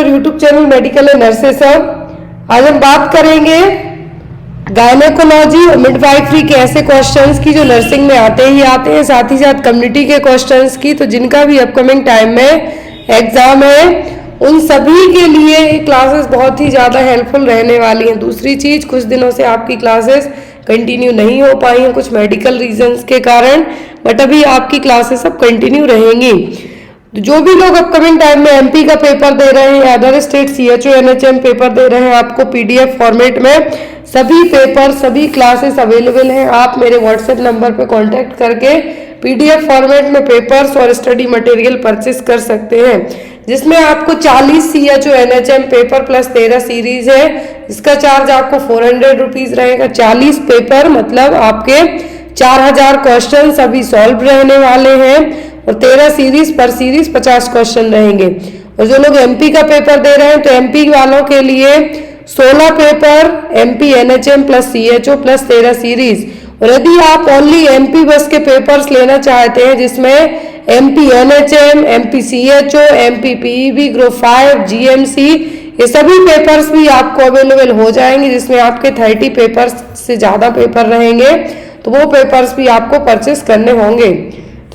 YouTube channel medical and nurses है। आज हम बात करेंगे गायनेकोलॉजी और मिडवाइफरी के ऐसे क्वेश्चंस की जो नर्सिंग में आते ही आते हैं, साथ ही साथ कम्युनिटी के क्वेश्चंस की। तो जिनका भी अपकमिंग टाइम में एग्जाम है उन सभी के लिए क्लासेस बहुत ही ज़्यादा हेल्पफुल रहने वाली हैं। दूसरी चीज़, कुछ दिनों से आपकी क्लासेस कंटिन्यू नहीं हो पाई हैं कुछ मेडिकल रीजंस के कारण, बट अभी आपकी क्लासेस अब कंटिन्यू रहेंगी। जो भी लोग अपकमिंग टाइम में एमपी का पेपर दे रहे हैं, other state CHO NHM paper दे रहे हैं, आपको पीडीएफ फॉर्मेट में सभी पेपर सभी क्लासेस अवेलेबल हैं। आप मेरे व्हाट्सएप नंबर पर कांटेक्ट करके पीडीएफ फॉर्मेट में पेपर्स और स्टडी मटेरियल परचेस कर सकते हैं, जिसमें आपको 40 CHO NHM paper plus 13 series है। इसका चार्ज आपको 400 रुपीज रहेगा। 40 पेपर मतलब आपके 4000 क्वेश्चन सभी सॉल्व रहने वाले हैं और 13 सीरीज पर सीरीज 50 क्वेश्चन रहेंगे। और जो लोग एमपी का पेपर दे रहे हैं तो एमपी वालों के लिए 16 paper MP NHM plus CHO plus 13 series. और यदि आप ओनली एमपी बस के पेपर्स लेना चाहते हैं जिसमें MP NHM, MP CHO, MP PEB, group 5, GMC, ये सभी पेपर्स भी आपको अवेलेबल हो जाएंगे, जिसमें आपके 30 पेपर्स से ज़्यादा पेपर रहेंगे। तो वो पेपर्स भी आपको परचेस करने होंगे।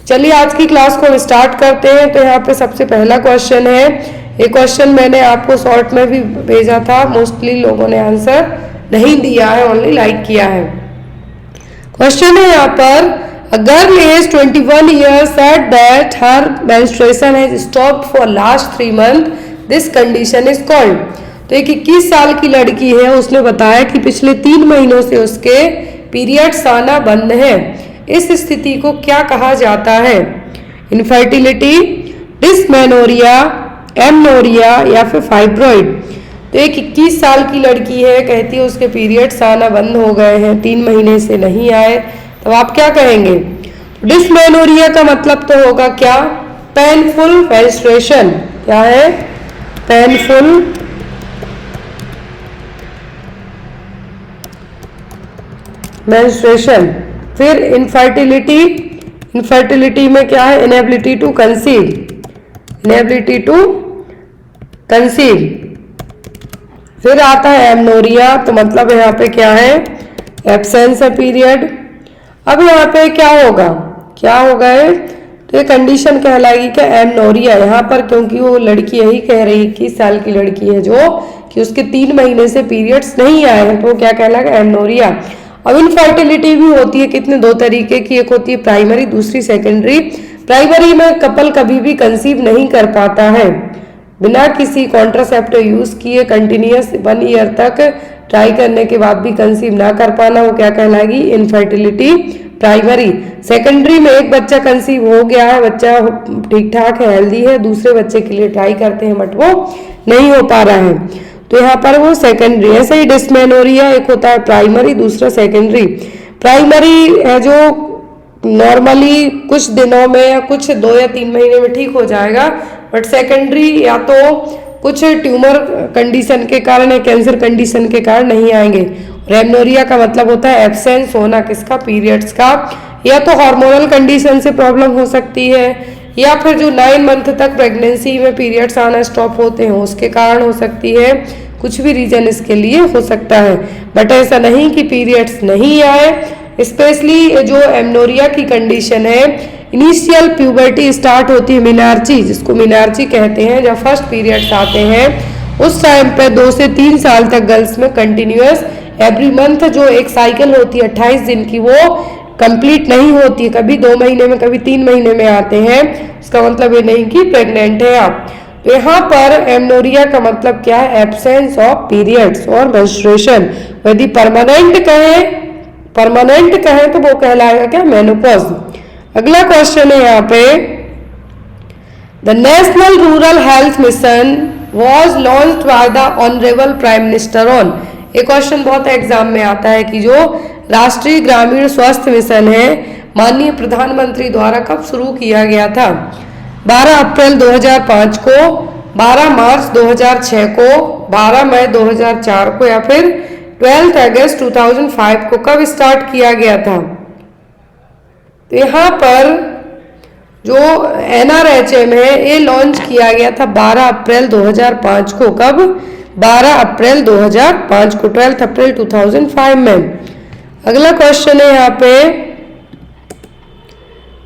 चलिए आज की क्लास को हम स्टार्ट करते हैं। तो यहाँ पे सबसे पहला क्वेश्चन है, ये क्वेश्चन मैंने आपको शॉर्ट में भी भेजा था, मोस्टली लोगों ने आंसर नहीं दिया है, ओनली लाइक किया है। क्वेश्चन है यहाँ पर, a girl age 21 years said that her menstruation has stopped for last 3 months. This condition is called. तो एक 21 साल की लड़की है, उसने बताया कि पिछले 3 महीनों से उसके पीरियड्स आना बंद है। इस स्थिति को क्या कहा जाता है? इनफर्टिलिटी, डिस्मेनोरिया, एमनोरिया या फिर फाइब्रॉइड। तो एक 21 साल की लड़की है, कहती है उसके पीरियड्स आना बंद हो गए हैं, 3 महीने से नहीं आए। तो आप क्या कहेंगे? डिस्मेनोरिया का मतलब तो होगा क्या? Painful menstruation. क्या है? Painful menstruation. फिर इनफर्टिलिटी, इनफर्टिलिटी में क्या है? Inability to conceive, inability to conceive. फिर आता है एमनोरिया, तो मतलब यहाँ पे क्या है? एब्सेंस है पीरियड। अब यहाँ पे क्या होगा? क्या होगा है? तो ये कंडीशन कहलाएगी क्या? एमनोरिया। यहाँ पर क्योंकि वो लड़की यही कह रही है, 21 साल की लड़की है जो कि उसके 3 महीने से पीरियड्स नहीं आए हैं, तो वो क्या कहलाएगा? एमनोरिया। अब इनफर्टिलिटी भी होती है कितने? 2 तरीके की, एक होती है प्राइमरी, दूसरी सेकेंडरी। प्राइमरी में कपल कभी भी कंसीव नहीं कर पाता है बिना किसी कॉन्ट्रासेप्टिव यूज किए, कंटिन्यूअस 1 ईयर तक ट्राई करने के बाद भी कंसीव ना कर पाना, वो क्या कहलाएगी? Infertility primary. सेकेंडरी में एक बच्चा कंसीव हो गया है, बच्चा ठीक ठाक है, हेल्दी है, दूसरे बच्चे के लिए ट्राई करते हैं बट वो नहीं हो पा रहा है, तो यहाँ पर वो सेकेंडरी। ऐसे ही डिस्मेनोरिया, एक होता है प्राइमरी, दूसरा सेकेंडरी। प्राइमरी है जो नॉर्मली कुछ दिनों में या कुछ 2 या 3 महीने में ठीक हो जाएगा, बट सेकेंडरी या तो कुछ ट्यूमर कंडीशन के कारण या कैंसर कंडीशन के कारण नहीं आएंगे। एमनोरिया का मतलब होता है एब्सेंस होना किसका? पीरियड्स का। या तो हार्मोनल कंडीशन से प्रॉब्लम हो सकती है, या फिर जो 9 मंथ तक प्रेगनेंसी में पीरियड्स आना स्टॉप होते हैं उसके कारण हो सकती है। कुछ भी रीजन इसके लिए हो सकता है, बट ऐसा नहीं कि पीरियड्स नहीं आए। स्पेशली जो एमनोरिया की कंडीशन है, इनिशियल प्यूबर्टी स्टार्ट होती है, मिनार्ची जिसको मिनार्ची कहते हैं, जब फर्स्ट पीरियड्स आते हैं उस टाइम पे 2 से 3 साल तक गर्ल्स में कंटिन्यूअस एवरी मंथ जो एक साइकिल होती है 28 दिन की, वो कंप्लीट नहीं होती है। कभी 2 महीने में, कभी 3 महीने में आते हैं। इसका मतलब ये नहीं कि प्रेग्नेंट है आप। तो यहाँ पर एमनोरिया का मतलब क्या है? एब्सेंस ऑफ पीरियड्स और मेंस्ट्रुएशन। यदि परमानेंट कहें तो वो कहलाएगा क्या? मेनोपॉज। अगला क्वेश्चन है यहाँ पे, the national rural health mission was launched by the honourable prime minister on. ये क्वेश्चन बहुत एग्जाम में आता है कि जो राष्ट्रीय ग्रामीण स्वास्थ्य मिशन है माननीय प्रधानमंत्री द्वारा कब शुरू किया गया था? 12 अप्रैल 2005 को, 12 मार्च 2006 को, 12 मई 2004 को, या फिर 12 अगस्त 2005 को कब स्टार्ट किया गया था? तो यहाँ पर जो NRHM है ये लॉन्च किया गया था 12 अप्रैल 2005 को। कब? 12 अप्रैल 2005 को, 12 अप्रैल 2005 में। अगला क्वेश्चन है यहाँ पे,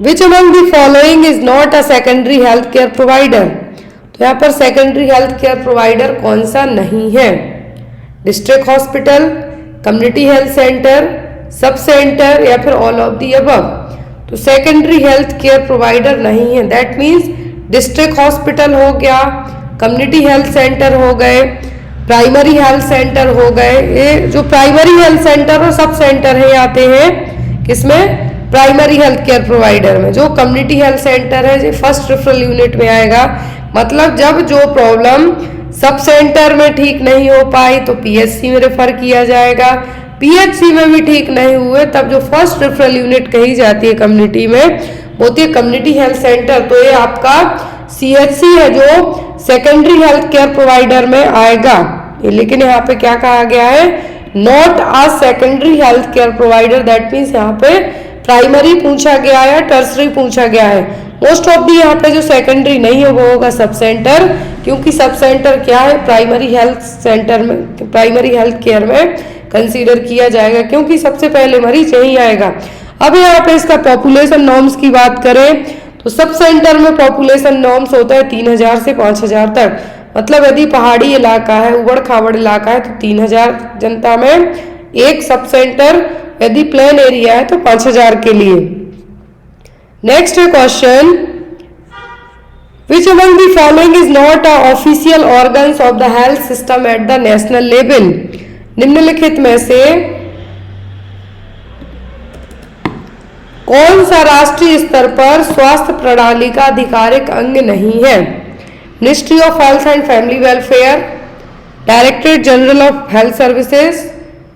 which among the following is not a secondary health care provider. तो यहाँ पर सेकेंडरी हेल्थ केयर प्रोवाइडर कौन सा नहीं है? District hospital, community health centre, sub centre, या फिर ऑल ऑफ दी अबव। तो सेकेंडरी हेल्थ केयर प्रोवाइडर नहीं है, दैट मीन्स डिस्ट्रिक्ट हॉस्पिटल हो गया, कम्युनिटी हेल्थ सेंटर हो गए, प्राइमरी हेल्थ सेंटर हो गए। ये जो प्राइमरी हेल्थ सेंटर और सब सेंटर है आते हैं किसमें? प्राइमरी हेल्थ केयर प्रोवाइडर में। जो कम्युनिटी हेल्थ सेंटर है ये फर्स्ट रेफरल यूनिट में आएगा। मतलब जब जो प्रॉब्लम सब सेंटर में ठीक नहीं हो पाई तो PHC में रेफर किया जाएगा, PHC में भी ठीक नहीं हुए तब जो फर्स्ट रेफरल यूनिट कही जाती है कम्युनिटी में होती है कम्युनिटी हेल्थ सेंटर। तो ये आपका CHC है जो सेकेंडरी हेल्थ केयर प्रोवाइडर में आएगा। लेकिन यहाँ पे क्या कहा गया है? Not a secondary health care provider, that means यहाँ पे प्राइमरी पूछा गया है, टर्सरी पूछा गया है। मोस्ट ऑफ दी यहाँ पे जो सेकेंडरी नहीं है वो होगा सब सेंटर, क्योंकि सब सेंटर क्या है? प्राइमरी हेल्थ सेंटर में, प्राइमरी हेल्थ केयर में कंसीडर किया जाएगा, क्योंकि सबसे पहले मरीज यही आएगा। अब यहाँ पे इसका पॉपुलेशन नॉर्म्स की बात करें तो सब सेंटर में पॉपुलेशन नॉर्म्स होता है 3000 से 5000 तक। मतलब यदि पहाड़ी इलाका है, उबड़ खाबड़ इलाका है तो 3000 जनता में एक सब सेंटर, यदि प्लेन एरिया है तो 5000 के लिए। नेक्स्ट है question, which among the following is not a official organs of the health system at the national level. निम्नलिखित में से कौन सा राष्ट्रीय स्तर पर स्वास्थ्य प्रणाली का आधिकारिक अंग नहीं है? Ministry of health and family welfare, directorate general of health services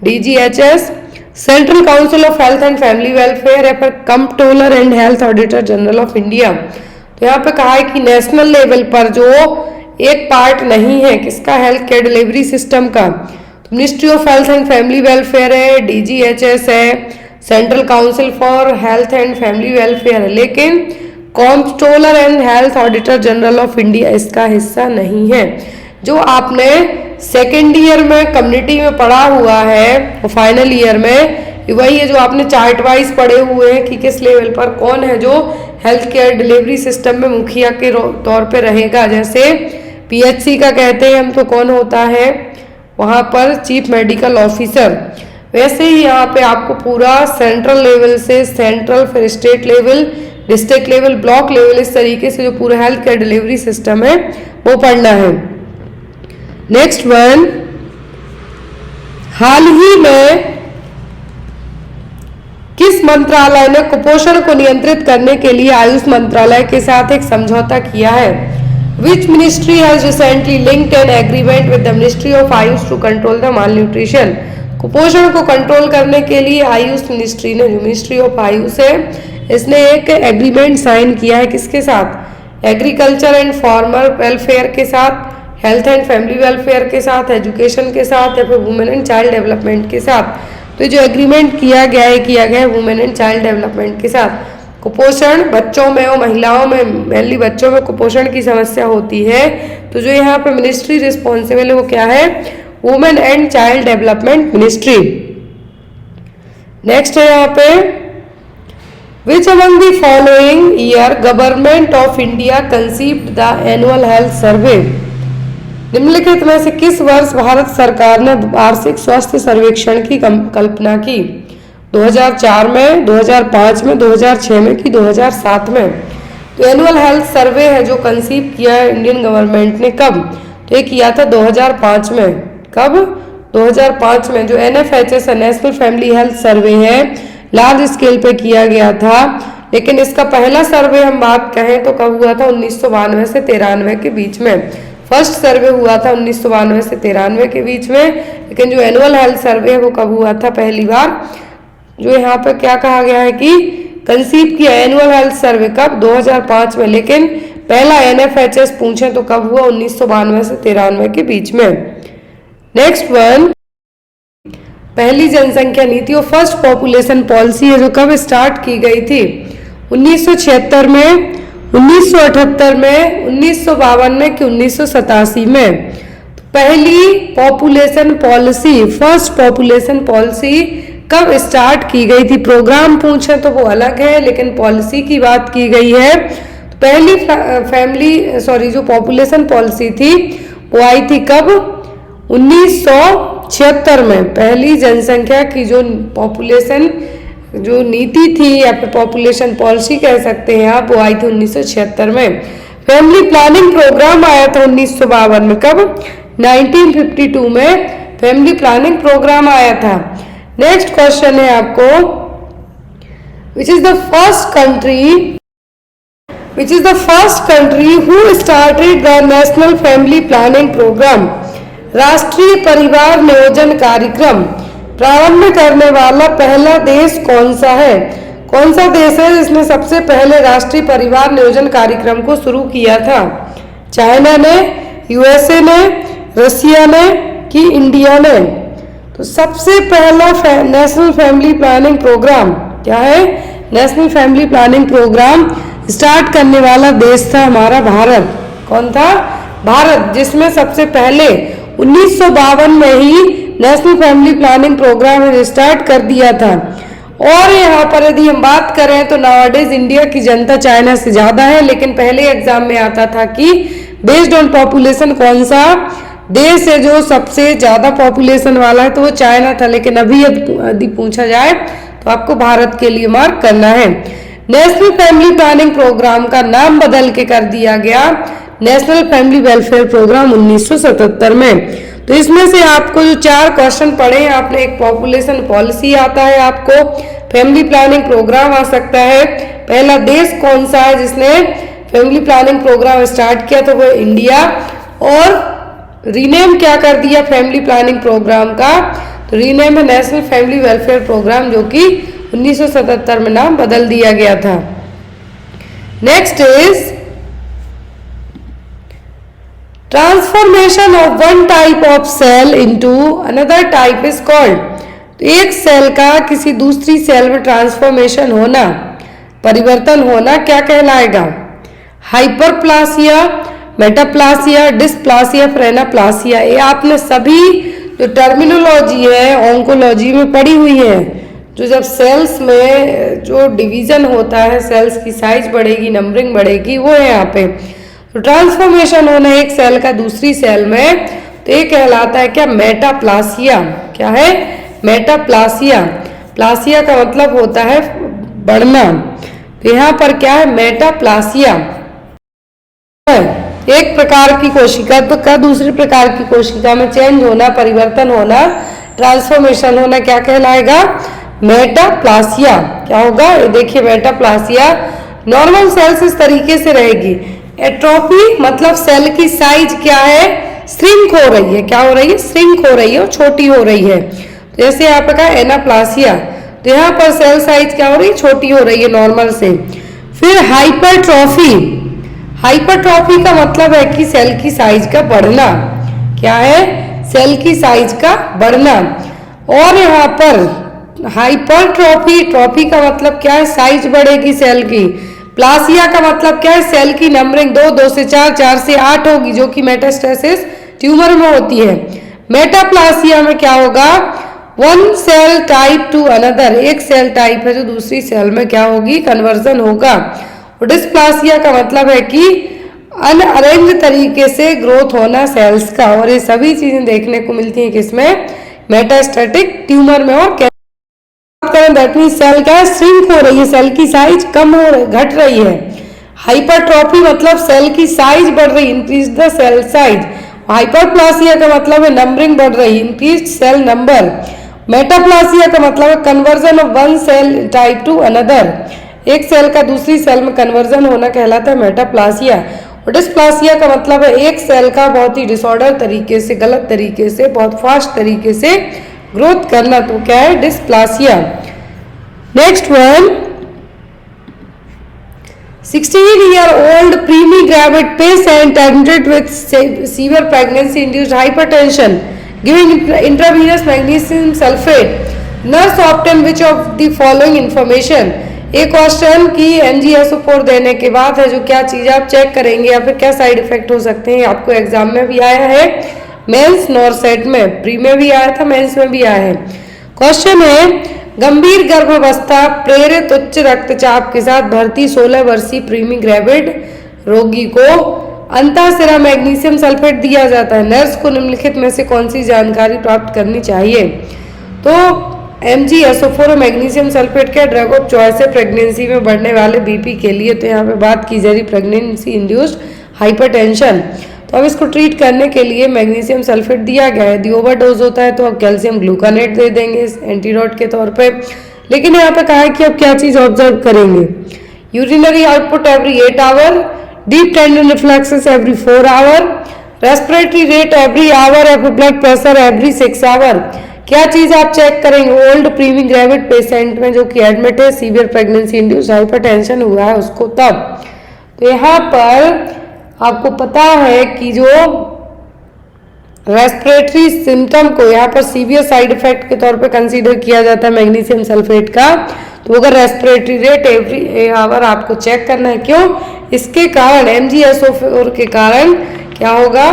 DGHS, central council of health and family welfare, या फिर comptroller and health auditor general of India. तो यहाँ पे कहा है कि नेशनल लेवल पर जो एक पार्ट नहीं है किसका? हेल्थ केयर डिलीवरी सिस्टम का। तो ministry of health and family welfare है, DGHS है, central council for health and family welfare है, लेकिन comptroller and health auditor general of India इसका हिस्सा नहीं है। जो आपने सेकेंड ईयर में कम्युनिटी में पढ़ा हुआ है और फाइनल ईयर में वही है जो आपने चार्ट वाइज पढ़े हुए हैं कि किस लेवल पर कौन है जो हेल्थ केयर डिलीवरी सिस्टम में मुखिया के तौर पे रहेगा। जैसे PHC का कहते हैं हम तो कौन होता है वहाँ पर? Chief medical officer. वैसे ही यहाँ पे आपको पूरा सेंट्रल लेवल से सेंट्रल, फिर state level, district level, block level, इस तरीके से जो पूरा हेल्थ केयर डिलीवरी सिस्टम है वो पढ़ना है। नेक्स्ट वन, हाल ही में किस मंत्रालय ने कुपोषण को नियंत्रित करने के लिए आयुष मंत्रालय के साथ एक समझौता किया है? Which ministry has recently linked an agreement with the ministry of AYUSH to control the malnutrition. कुपोषण को कंट्रोल करने के लिए आयुष मिनिस्ट्री ने, जो मिनिस्ट्री ऑफ आयुष है, इसने एक एग्रीमेंट साइन किया है किसके साथ? एग्रीकल्चर एंड फार्मर वेलफेयर के साथ, हेल्थ एंड फैमिली वेलफेयर के साथ, एजुकेशन के साथ, या फिर वुमेन एंड चाइल्ड डेवलपमेंट के साथ। तो जो एग्रीमेंट किया गया है वुमेन एंड चाइल्ड डेवलपमेंट के साथ। कुपोषण बच्चों में और महिलाओं में, मेनली बच्चों में कुपोषण की समस्या होती है, तो जो यहाँ पे मिनिस्ट्री रिस्पॉन्सिबल है वो क्या है? Women and child development ministry. Next है यहाँ पे, which among the following year government of India conceived the annual health survey. निम्नलिखित में से किस वर्ष भारत सरकार ने वार्षिक स्वास्थ्य सर्वेक्षण की कल्पना की? 2004 में, 2005 में, 2006 में कि 2007 में? तो एनुअल हेल्थ सर्वे है जो कंसीव किया है इंडियन गवर्नमेंट ने कब? तो ये किया था 2005 में। कब? 2005 में। जो NFHS national family health survey है लार्ज स्केल पे किया गया था, लेकिन इसका पहला सर्वे हम बात कहें तो कब हुआ था? 1992 से 93 के बीच में। फर्स्ट सर्वे हुआ था 1992 से 93 के बीच में, लेकिन जो एनुअल हेल्थ सर्वे है वो कब हुआ था पहली बार? जो यहाँ पर क्या कहा गया है कि कंसीव किया एनुअल हेल्थ सर्वे कब? 2005 में, लेकिन पहला NFHS पूछे तो कब हुआ? 1992 से 93 के बीच में। नेक्स्ट वन, पहली जनसंख्या नीति और फर्स्ट पॉपुलेशन पॉलिसी है जो कब स्टार्ट की गई थी? 1976 में 1978 में, 1952 में कि 1987 में? तो पहली population policy, first population policy कब स्टार्ट की गई थी? प्रोग्राम पूछे तो वो अलग है, लेकिन पॉलिसी की बात की गई है। तो पहली जो पॉपुलेशन पॉलिसी थी वो आई थी कब? 1976 में। पहली जनसंख्या की जो पॉपुलेशन जो नीति थी या फिर पॉपुलेशन पॉलिसी कह सकते हैं आप, वो आई थी 1976 में। फैमिली प्लानिंग प्रोग्राम आया था 1952 में। कब? 1952 में फैमिली प्लानिंग प्रोग्राम आया था। नेक्स्ट क्वेश्चन है आपको, which is the first country who started the national family planning programme? राष्ट्रीय परिवार नियोजन कार्यक्रम प्रारंभ करने वाला पहला देश कौन सा है? कौन सा देश है जिसने सबसे पहले राष्ट्रीय परिवार नियोजन कार्यक्रम को शुरू किया था? चाइना ने, यूएसए ने, रशिया ने कि इंडिया ने? तो सबसे पहला नेशनल फैमिली प्लानिंग प्रोग्राम क्या है? National family planning programme start करने वाला देश था हमारा भारत। कौन था? भारत, जिसमें सबसे पहले 1952 में ही national family planning programme start कर दिया था। और यहाँ पर यदि हम बात करें तो नाउअडेज इंडिया की जनता चाइना से ज़्यादा है, लेकिन पहले एग्जाम में आता था कि बेस्ड ऑन पॉपुलेशन कौन सा देश है जो सबसे ज़्यादा पॉपुलेशन वाला है, तो वो चाइना था। लेकिन अभी यदि पूछा जाए तो आपको भारत के लिए मार्क करना है। नेशनल फैमिली प्लानिंग प्रोग्राम का नाम बदल के कर दिया गया नेशनल फैमिली वेलफेयर प्रोग्राम 1977 में। तो इसमें से आपको जो 4 क्वेश्चन पढ़े हैं आपने, एक पॉपुलेशन पॉलिसी आता है, आपको फैमिली प्लानिंग प्रोग्राम आ सकता है, पहला देश कौन सा है जिसने फैमिली प्लानिंग प्रोग्राम स्टार्ट किया, तो वो इंडिया, और रीनेम क्या कर दिया फैमिली प्लानिंग प्रोग्राम का? तो रीनेम है नेशनल फैमिली वेलफेयर प्रोग्राम, जो कि 1977 में नाम बदल दिया गया था। Next is transformation of one type of cell into another type is called. तो एक सेल का किसी दूसरी सेल में ट्रांसफॉर्मेशन होना, परिवर्तन होना क्या कहलाएगा? हाइपरप्लासिया, मेटाप्लासिया, डिस्प्लासिया, फ्रेनाप्लासिया। ये आपने सभी जो टर्मिनोलॉजी है ऑन्कोलॉजी में पढ़ी हुई है। जो जब सेल्स में जो डिवीजन होता है, सेल्स की साइज बढ़ेगी, नंबरिंग बढ़ेगी, वो है यहाँ पे। तो ट्रांसफॉर्मेशन होना एक सेल का दूसरी सेल में, तो ये कहलाता है क्या? मेटाप्लासिया। क्या है? मेटाप्लासिया। प्लासिया का मतलब होता है बढ़ना, तो यहाँ पर क्या है? मेटाप्लासिया। एक प्रकार की कोशिका तो का दूसरी प्रकार की कोशिका में चेंज होना, परिवर्तन होना, ट्रांसफॉर्मेशन होना क्या कहलाएगा? मेटाप्लासिया। क्या होगा? ये देखिए मेटाप्लासिया। नॉर्मल सेल्स इस तरीके से रहेगी। एट्रोफी मतलब सेल की साइज क्या है? श्रिंक हो रही है। क्या हो रही है? श्रिंक हो रही है और छोटी हो रही है। तो जैसे यहाँ पे कहा एनाप्लासिया, तो यहाँ पर सेल साइज क्या हो रही है? छोटी हो रही है नॉर्मल से। फिर हाइपरट्रॉफी। हाइपरट्रॉफी का मतलब है कि सेल की साइज का बढ़ना। क्या है? सेल की साइज का बढ़ना। और यहाँ पर हाइपरट्रॉफी, ट्रॉफी का मतलब क्या है? साइज बढ़ेगी सेल की। प्लासिया का मतलब क्या है? सेल की नंबरिंग 2, 2 से 4, 4 से 8 होगी, जो कि मेटास्टेसिस ट्यूमर में होती है। मेटाप्लासिया में क्या होगा? One cell type to another, एक सेल टाइप है जो दूसरी सेल में क्या होगी? कन्वर्जन होगा। और डिस्प्लासिया का मतलब है कि अनअरेंज तरीके से ग्रोथ होना सेल्स का। और ये सभी चीजें देखने को मिलती हैं किसमें? मेटास्टेटिक ट्यूमर में। और दैट मींस सेल क्या है? श्रिंक हो रही है, सेल की साइज कम हो रही, घट रही है। हाइपरट्रॉफी मतलब सेल की साइज बढ़ रही, increase the cell size. Hyperplasia का मतलब है नंबरिंग बढ़ रही, इंक्रीज सेल नंबर। मेटाप्लासिया का मतलब है conversion of one cell type to another, एक सेल का दूसरी सेल में कन्वर्जन होना कहलाता है मेटाप्लासिया। और डिस्प्लासिया का मतलब है एक सेल का बहुत ही डिसऑर्डर तरीके से, गलत तरीके से, बहुत फास्ट तरीके से ग्रोथ करना, तो क्या है? Dysplasia. Next one, 16-year-old preemie gravid patient admitted with severe pregnancy-induced hypertension, giving intravenous magnesium sulfate. Nurse obtained which of the following information? एक क्वेश्चन की MgSO4 देने के बाद है जो क्या चीज आप चेक करेंगे या फिर क्या साइड इफेक्ट हो सकते हैं, आपको एग्जाम में भी आया है, मेंस नॉर सेट में, प्री में भी आया था, मेंस में भी आया है। क्वेश्चन है गंभीर गर्भावस्था प्रेरित उच्च रक्तचाप के साथ भर्ती 16 वर्षीय प्रीमी ग्रेविड रोगी को अंतःशिरा मैग्नीशियम सल्फेट दिया जाता है। नर्स को निम्नलिखित में से कौन सी जानकारी प्राप्त करनी चाहिए? तो MgSO4 और मैग्नीशियम सल्फेट का ड्रग ऑफ चॉइस है प्रेगनेंसी में बढ़ने वाले BP के लिए। तो यहाँ पे बात की जा रही प्रेगनेंसी इंड्यूस्ड हाइपरटेंशन। तो अब इसको ट्रीट करने के लिए मैग्नीशियम सल्फेट दिया गया है। यदि ओवरडोज होता है तो अब कैल्शियम ग्लूकानेट दे देंगे एंटीडोट के तौर पे। लेकिन यहाँ पे कहा है कि अब क्या चीज ऑब्जर्व करेंगे, urinary output every 8 hour, deep tendon reflexes every 4 hour, respiratory rate every hour, blood pressure every 6 hour. क्या चीज आप चेक करेंगे? ओल्ड प्रीमी ग्रेविड पेशेंट में जो कि एडमिट है, सीवियर प्रेगनेंसी इंड्यूस हाइपरटेंशन हुआ है उसको तब। तो यहाँ पर आपको पता है कि जो रेस्पिरेटरी सिम्टम को यहाँ पर सीवियर साइड इफेक्ट के तौर पे कंसीडर किया जाता है मैग्नीशियम सल्फेट का। तो अगर रेस्पिरेटरी रेट एवरी आवर आपको चेक करना है, क्यों? इसके कारण MgSO4 के कारण क्या होगा,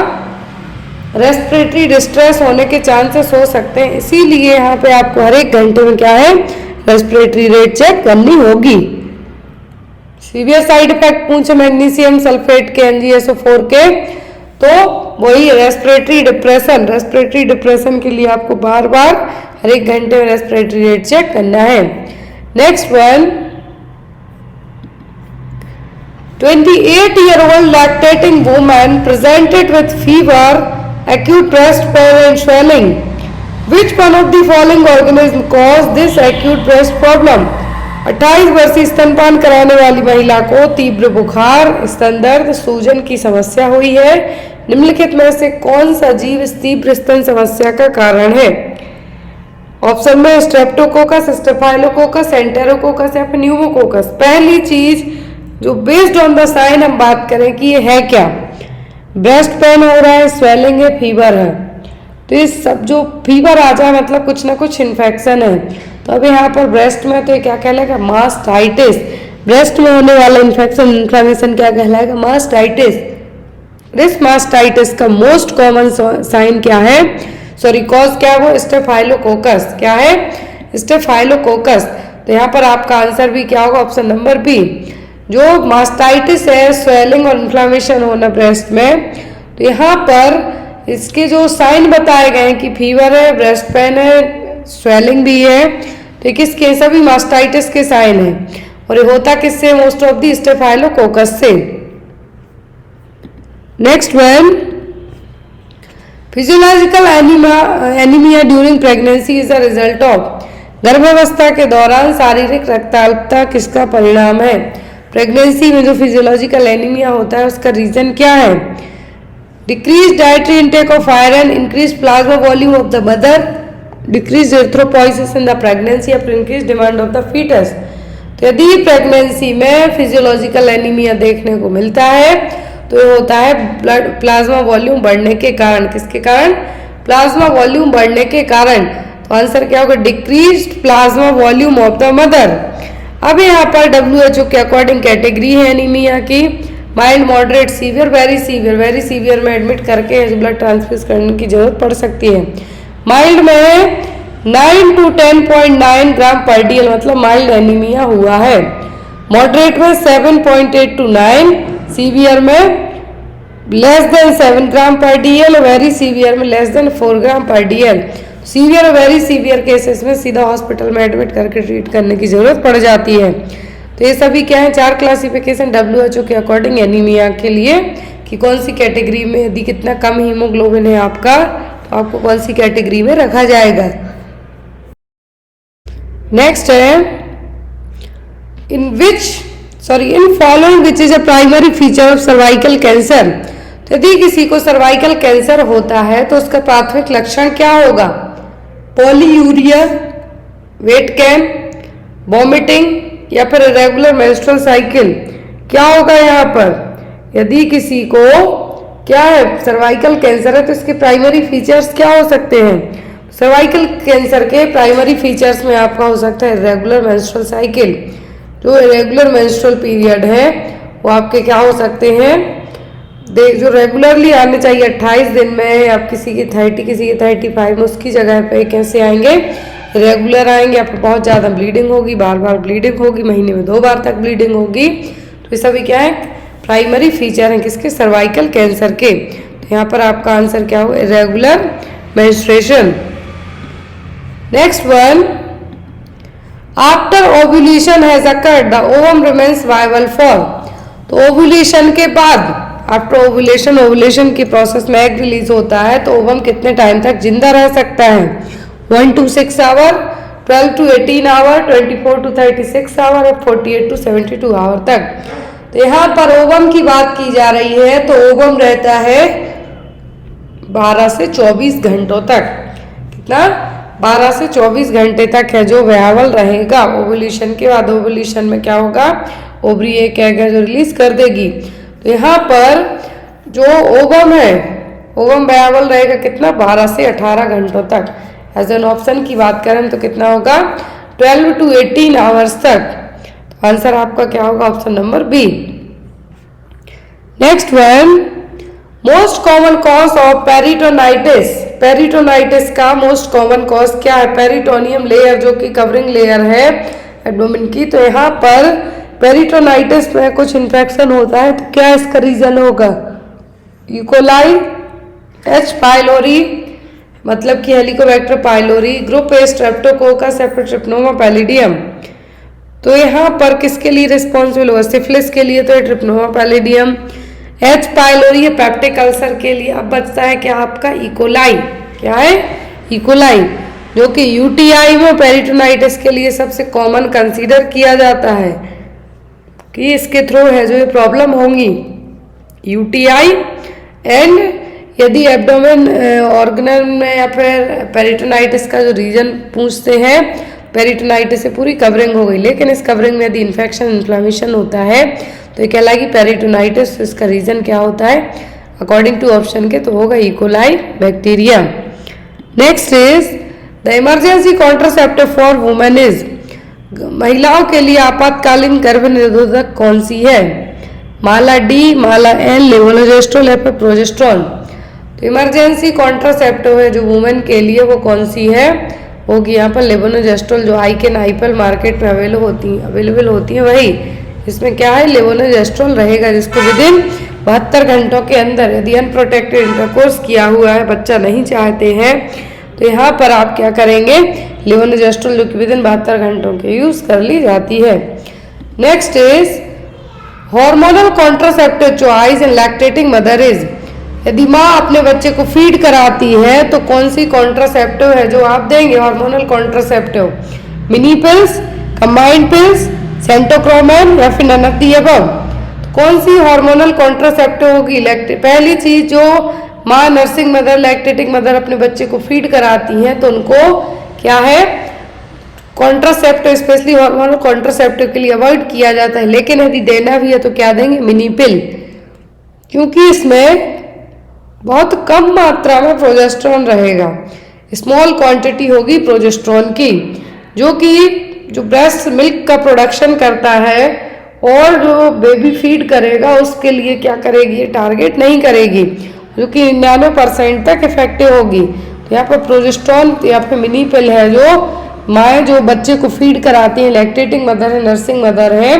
रेस्पिरेटरी डिस्ट्रेस होने के चांसेस हो सकते हैं। इसीलिए यहाँ पे आपको हर एक घंटे में क्या है, रेस्पिरेटरी रेट चेक करनी होगी। सीवियर साइड इफेक्ट पूछे मैग्नीशियम सल्फेट के MgSO4 के, तो वही रेस्पिरेटरी डिप्रेशन, रेस्पिरेटरी डिप्रेशन के लिए आपको बार बार हर एक घंटे में रेस्पिरेटरी रेट चेक करना है। Next one, 28-year-old lactating woman presented with fever, acute breast pain and swelling. Which one of the following organism caused this acute breast problem? 28 वर्षीय स्तनपान कराने वाली महिला को तीव्र बुखार, स्तन दर्द, सूजन की समस्या हुई है। निम्नलिखित में से कौन सा जीव इस तीव्र स्तन समस्या का कारण है? ऑप्शन में स्ट्रेप्टोकोकस, स्टेफाइलोकोकस, एंटेरोकोकस या फिर न्यूमोकोकस। पहली चीज जो बेस्ड ऑन द साइन हम बात करें कि ये है क्या, ब्रेस्ट पेन हो रहा है, स्वेलिंग है, फीवर है। तो ये सब जो फीवर आ जाए मतलब कुछ ना कुछ इन्फेक्शन है। तो अब यहाँ पर ब्रेस्ट में तो ये क्या कहलाएगा, मास्टाइटिस। ब्रेस्ट में होने वाला इन्फेक्शन, इन्फ्लेमेशन क्या कहलाएगा, मास्टाइटिस। इस मास्टाइटिस का मोस्ट कॉमन साइन क्या है, सॉरी कॉज क्या है वो, स्टेफाइलोकोकस। क्या है, स्टेफाइलोकोकस। तो यहाँ पर आपका आंसर भी क्या होगा, ऑप्शन नंबर बी। जो मास्टाइटिस है, स्वेलिंग और इन्फ्लेमेशन होना ब्रेस्ट में, तो यहाँ पर इसके जो साइन बताए गए हैं कि फीवर है, ब्रेस्ट पेन है, स्वेलिंग भी है, तो किसके, सभी मास्टाइटिस के साइन है। और ये होता किससे, मोस्ट ऑफ दी स्टेफाइलोकोकस से। Next one, physiological anaemia during pregnancy is a result of. गर्भावस्था के दौरान शारीरिक रक्ताल्पता किसका परिणाम है? प्रेगनेंसी में जो फिजियोलॉजिकल एनीमिया होता है उसका रीजन क्या है? Decrease dietary intake of iron, increase plasma volume of the mother, decrease erythropoiesis in the pregnancy या increase demand of the foetus. तो यदि प्रेगनेंसी में फिजियोलॉजिकल एनीमिया देखने को मिलता है तो ये होता है ब्लड प्लाज्मा वॉल्यूम बढ़ने के कारण। किसके कारण? प्लाज्मा वॉल्यूम बढ़ने के कारण। तो आंसर क्या होगा, decreased plasma volume of the mother. अब यहाँ पर WHO के अकॉर्डिंग कैटेगरी है एनीमिया की, mild, moderate, severe, very severe. Very severe में एडमिट करके ब्लड ट्रांसफ्यूज करने की जरूरत पड़ सकती है। माइल्ड में 9 to 10.9 ग्राम पर DL मतलब माइल्ड एनीमिया हुआ है। मॉडरेट में 7.8 to 9, सीवियर में लेस देन 7 ग्राम पर DL, वेरी सीवियर में लेस देन 4 ग्राम पर DL। सीवियर और वेरी सीवियर केसेस में सीधा हॉस्पिटल में एडमिट करके ट्रीट करने की जरूरत पड़ जाती है। तो ये सभी क्या है, 4 क्लासिफिकेशन WHO के अकॉर्डिंग एनीमिया के लिए कि कौन सी कैटेगरी में, यदि कितना कम हीमोग्लोबिन है आपका तो आपको कौन सी कैटेगरी में रखा जाएगा। नेक्स्ट है, in following which is a primary feature of cervical cancer. तो यदि किसी को सर्वाइकल कैंसर होता है तो उसका प्राथमिक लक्षण क्या होगा? पॉलीयूरिया, वेट गेन, वॉमिटिंग या फिर इरेगुलर मेंस्ट्रुअल साइकिल। क्या होगा यहाँ पर? यदि किसी को क्या है, सर्वाइकल कैंसर है तो इसके प्राइमरी फीचर्स क्या हो सकते हैं? सर्वाइकल कैंसर के प्राइमरी फीचर्स में आपका हो सकता है इरेगुलर मेंस्ट्रुअल साइकिल, जो इरेगुलर मेंस्ट्रुअल पीरियड है वो आपके क्या हो सकते हैं, जो रेगुलरली आने चाहिए 28 दिन में, आप किसी की 30 किसी की 35, उसकी जगह पे कैसे आएंगे, रेगुलर आएंगे। आपको बहुत ज़्यादा ब्लीडिंग होगी, बार बार ब्लीडिंग होगी, महीने में 2 बार तक ब्लीडिंग होगी। तो ये सभी क्या है, प्राइमरी फीचर हैं किसके, सर्वाइकल कैंसर के। तो यहाँ पर आपका आंसर क्या होगा, irregular menstruation. Next one, after ovulation has occurred the ovum remains viable for. तो ओव्यूलेशन के बाद, आफ्टर ओव्यूलेशन, ओव्यूलेशन की प्रोसेस में एग रिलीज होता है, तो ओवम कितने टाइम तक जिंदा रह सकता है, 1 to 6 hour, 12 to 18 hour, 24 to 36 hour और 48 to 72 आवर तक। तो यहाँ पर ओवम की बात की जा रही है, तो ओवम रहता है 12 से 24 घंटों तक। कितना, 12 से 24 घंटे तक है जो वायबल रहेगा। ओव्यूलेशन के बाद, ओव्यूलेशन में क्या होगा, ओवरी एक एग है जो रिलीज कर देगी। तो यहाँ पर जो ओवम है, ओवम वायबल रहेगा कितना, 12 से 18 घंटों तक। एज एन ऑप्शन की बात करें तो कितना होगा, 12 to 18 आवर्स तक। तो आंसर आपका क्या होगा, option number B. Next one, most common cause of peritonitis. Peritonitis का मोस्ट कॉमन कॉज क्या है, पेरिटोनियम लेयर जो कि कवरिंग लेयर है एब्डोमेन की। तो यहाँ पर पेरिटोनाइटिस में कुछ इन्फेक्शन होता है, तो क्या इसका रीजन होगा, इकोलाई, एच पाइलोरी मतलब कि helicobacter pylori, group A streptococcus, treponema pallidum. तो यहाँ पर किसके लिए रिस्पॉन्सिबल होगा, सिफिलिस के लिए तो ट्रिप्नोमा पैलिडियम, एच पाइलोरी है पेप्टिक अल्सर के लिए। अब बचता है क्या आपका, इकोलाई। क्या है, इकोलाई, जो कि यूटीआई में पेरिटोनाइटिस के लिए सबसे कॉमन कंसीडर किया जाता है कि इसके थ्रू है जो ये प्रॉब्लम होंगी, यूटीआई। एंड यदि एब्डोमेन ऑर्गेनल में या फिर पेरिटोनाइटिस का जो रीजन पूछते हैं, पेरिटोनाइटिस से पूरी कवरिंग हो गई, लेकिन इस कवरिंग में यदि इन्फेक्शन, इन्फ्लेमेशन होता है तो ये कहलाएगी पेरिटोनाइटिस। इसका रीजन क्या होता है, अकॉर्डिंग टू ऑप्शन के तो होगा E coli bacteria. Next is the emergency contraceptive for women is. महिलाओं के लिए आपातकालीन गर्भ निरोधक कौन सी है, माला डी, माला एन, लेवोनोजेस्ट्रोल या फिर प्रोजेस्ट्रॉन। तो इमरजेंसी कॉन्ट्रासेप्टिव है जो वुमेन के लिए वो कौन सी है, होगी यहाँ पर लेवोनोजेस्ट्रोल, जो आइकेन आईपल मार्केट में अवेलेबल होती है वही। इसमें क्या है, लेवोनोजेस्ट्रोल रहेगा, जिसको विदिन 72 घंटों के अंदर यदि अनप्रोटेक्टेड इंटरकोर्स किया हुआ है, बच्चा नहीं चाहते हैं, तो यहाँ पर आप क्या करेंगे, लेवोनोजेस्ट्रोल जो कि विदिन 72 घंटों के यूज कर ली जाती है। Next is hormonal contraceptive choice in lactating mother is. यदि माँ अपने बच्चे को फीड कराती है तो कौन सी कॉन्ट्रासेप्टिव है जो आप देंगे, hormonal contraceptive, mini pills, combined pills, centchroman या फिर नन ऑफ द अबव। कौन सी हार्मोनल कॉन्ट्रासेप्टिव होगी, पहली चीज जो माँ नर्सिंग मदर, लैक्टेटिंग मदर अपने बच्चे को फीड कराती हैं तो उनको क्या है, कॉन्ट्रासेप्टिव, स्पेशली हार्मोनल कॉन्ट्रासेप्टिव के लिए अवॉइड किया जाता है। लेकिन यदि देना भी है तो क्या देंगे, मिनी पिल, क्योंकि इसमें बहुत कम मात्रा में प्रोजेस्टेरॉन रहेगा, स्मॉल क्वांटिटी होगी प्रोजेस्टेरॉन की, जो कि जो ब्रेस्ट मिल्क का प्रोडक्शन करता है और जो बेबी फीड करेगा उसके लिए क्या करेगी, टारगेट नहीं करेगी, जो कि 99% तक इफेक्टिव होगी। तो यहाँ पर प्रोजेस्टेरॉन या फिर मिनी पिल है जो माएँ जो बच्चे को फीड कराती हैं, लैक्टेटिंग मदर है, नर्सिंग मदर है,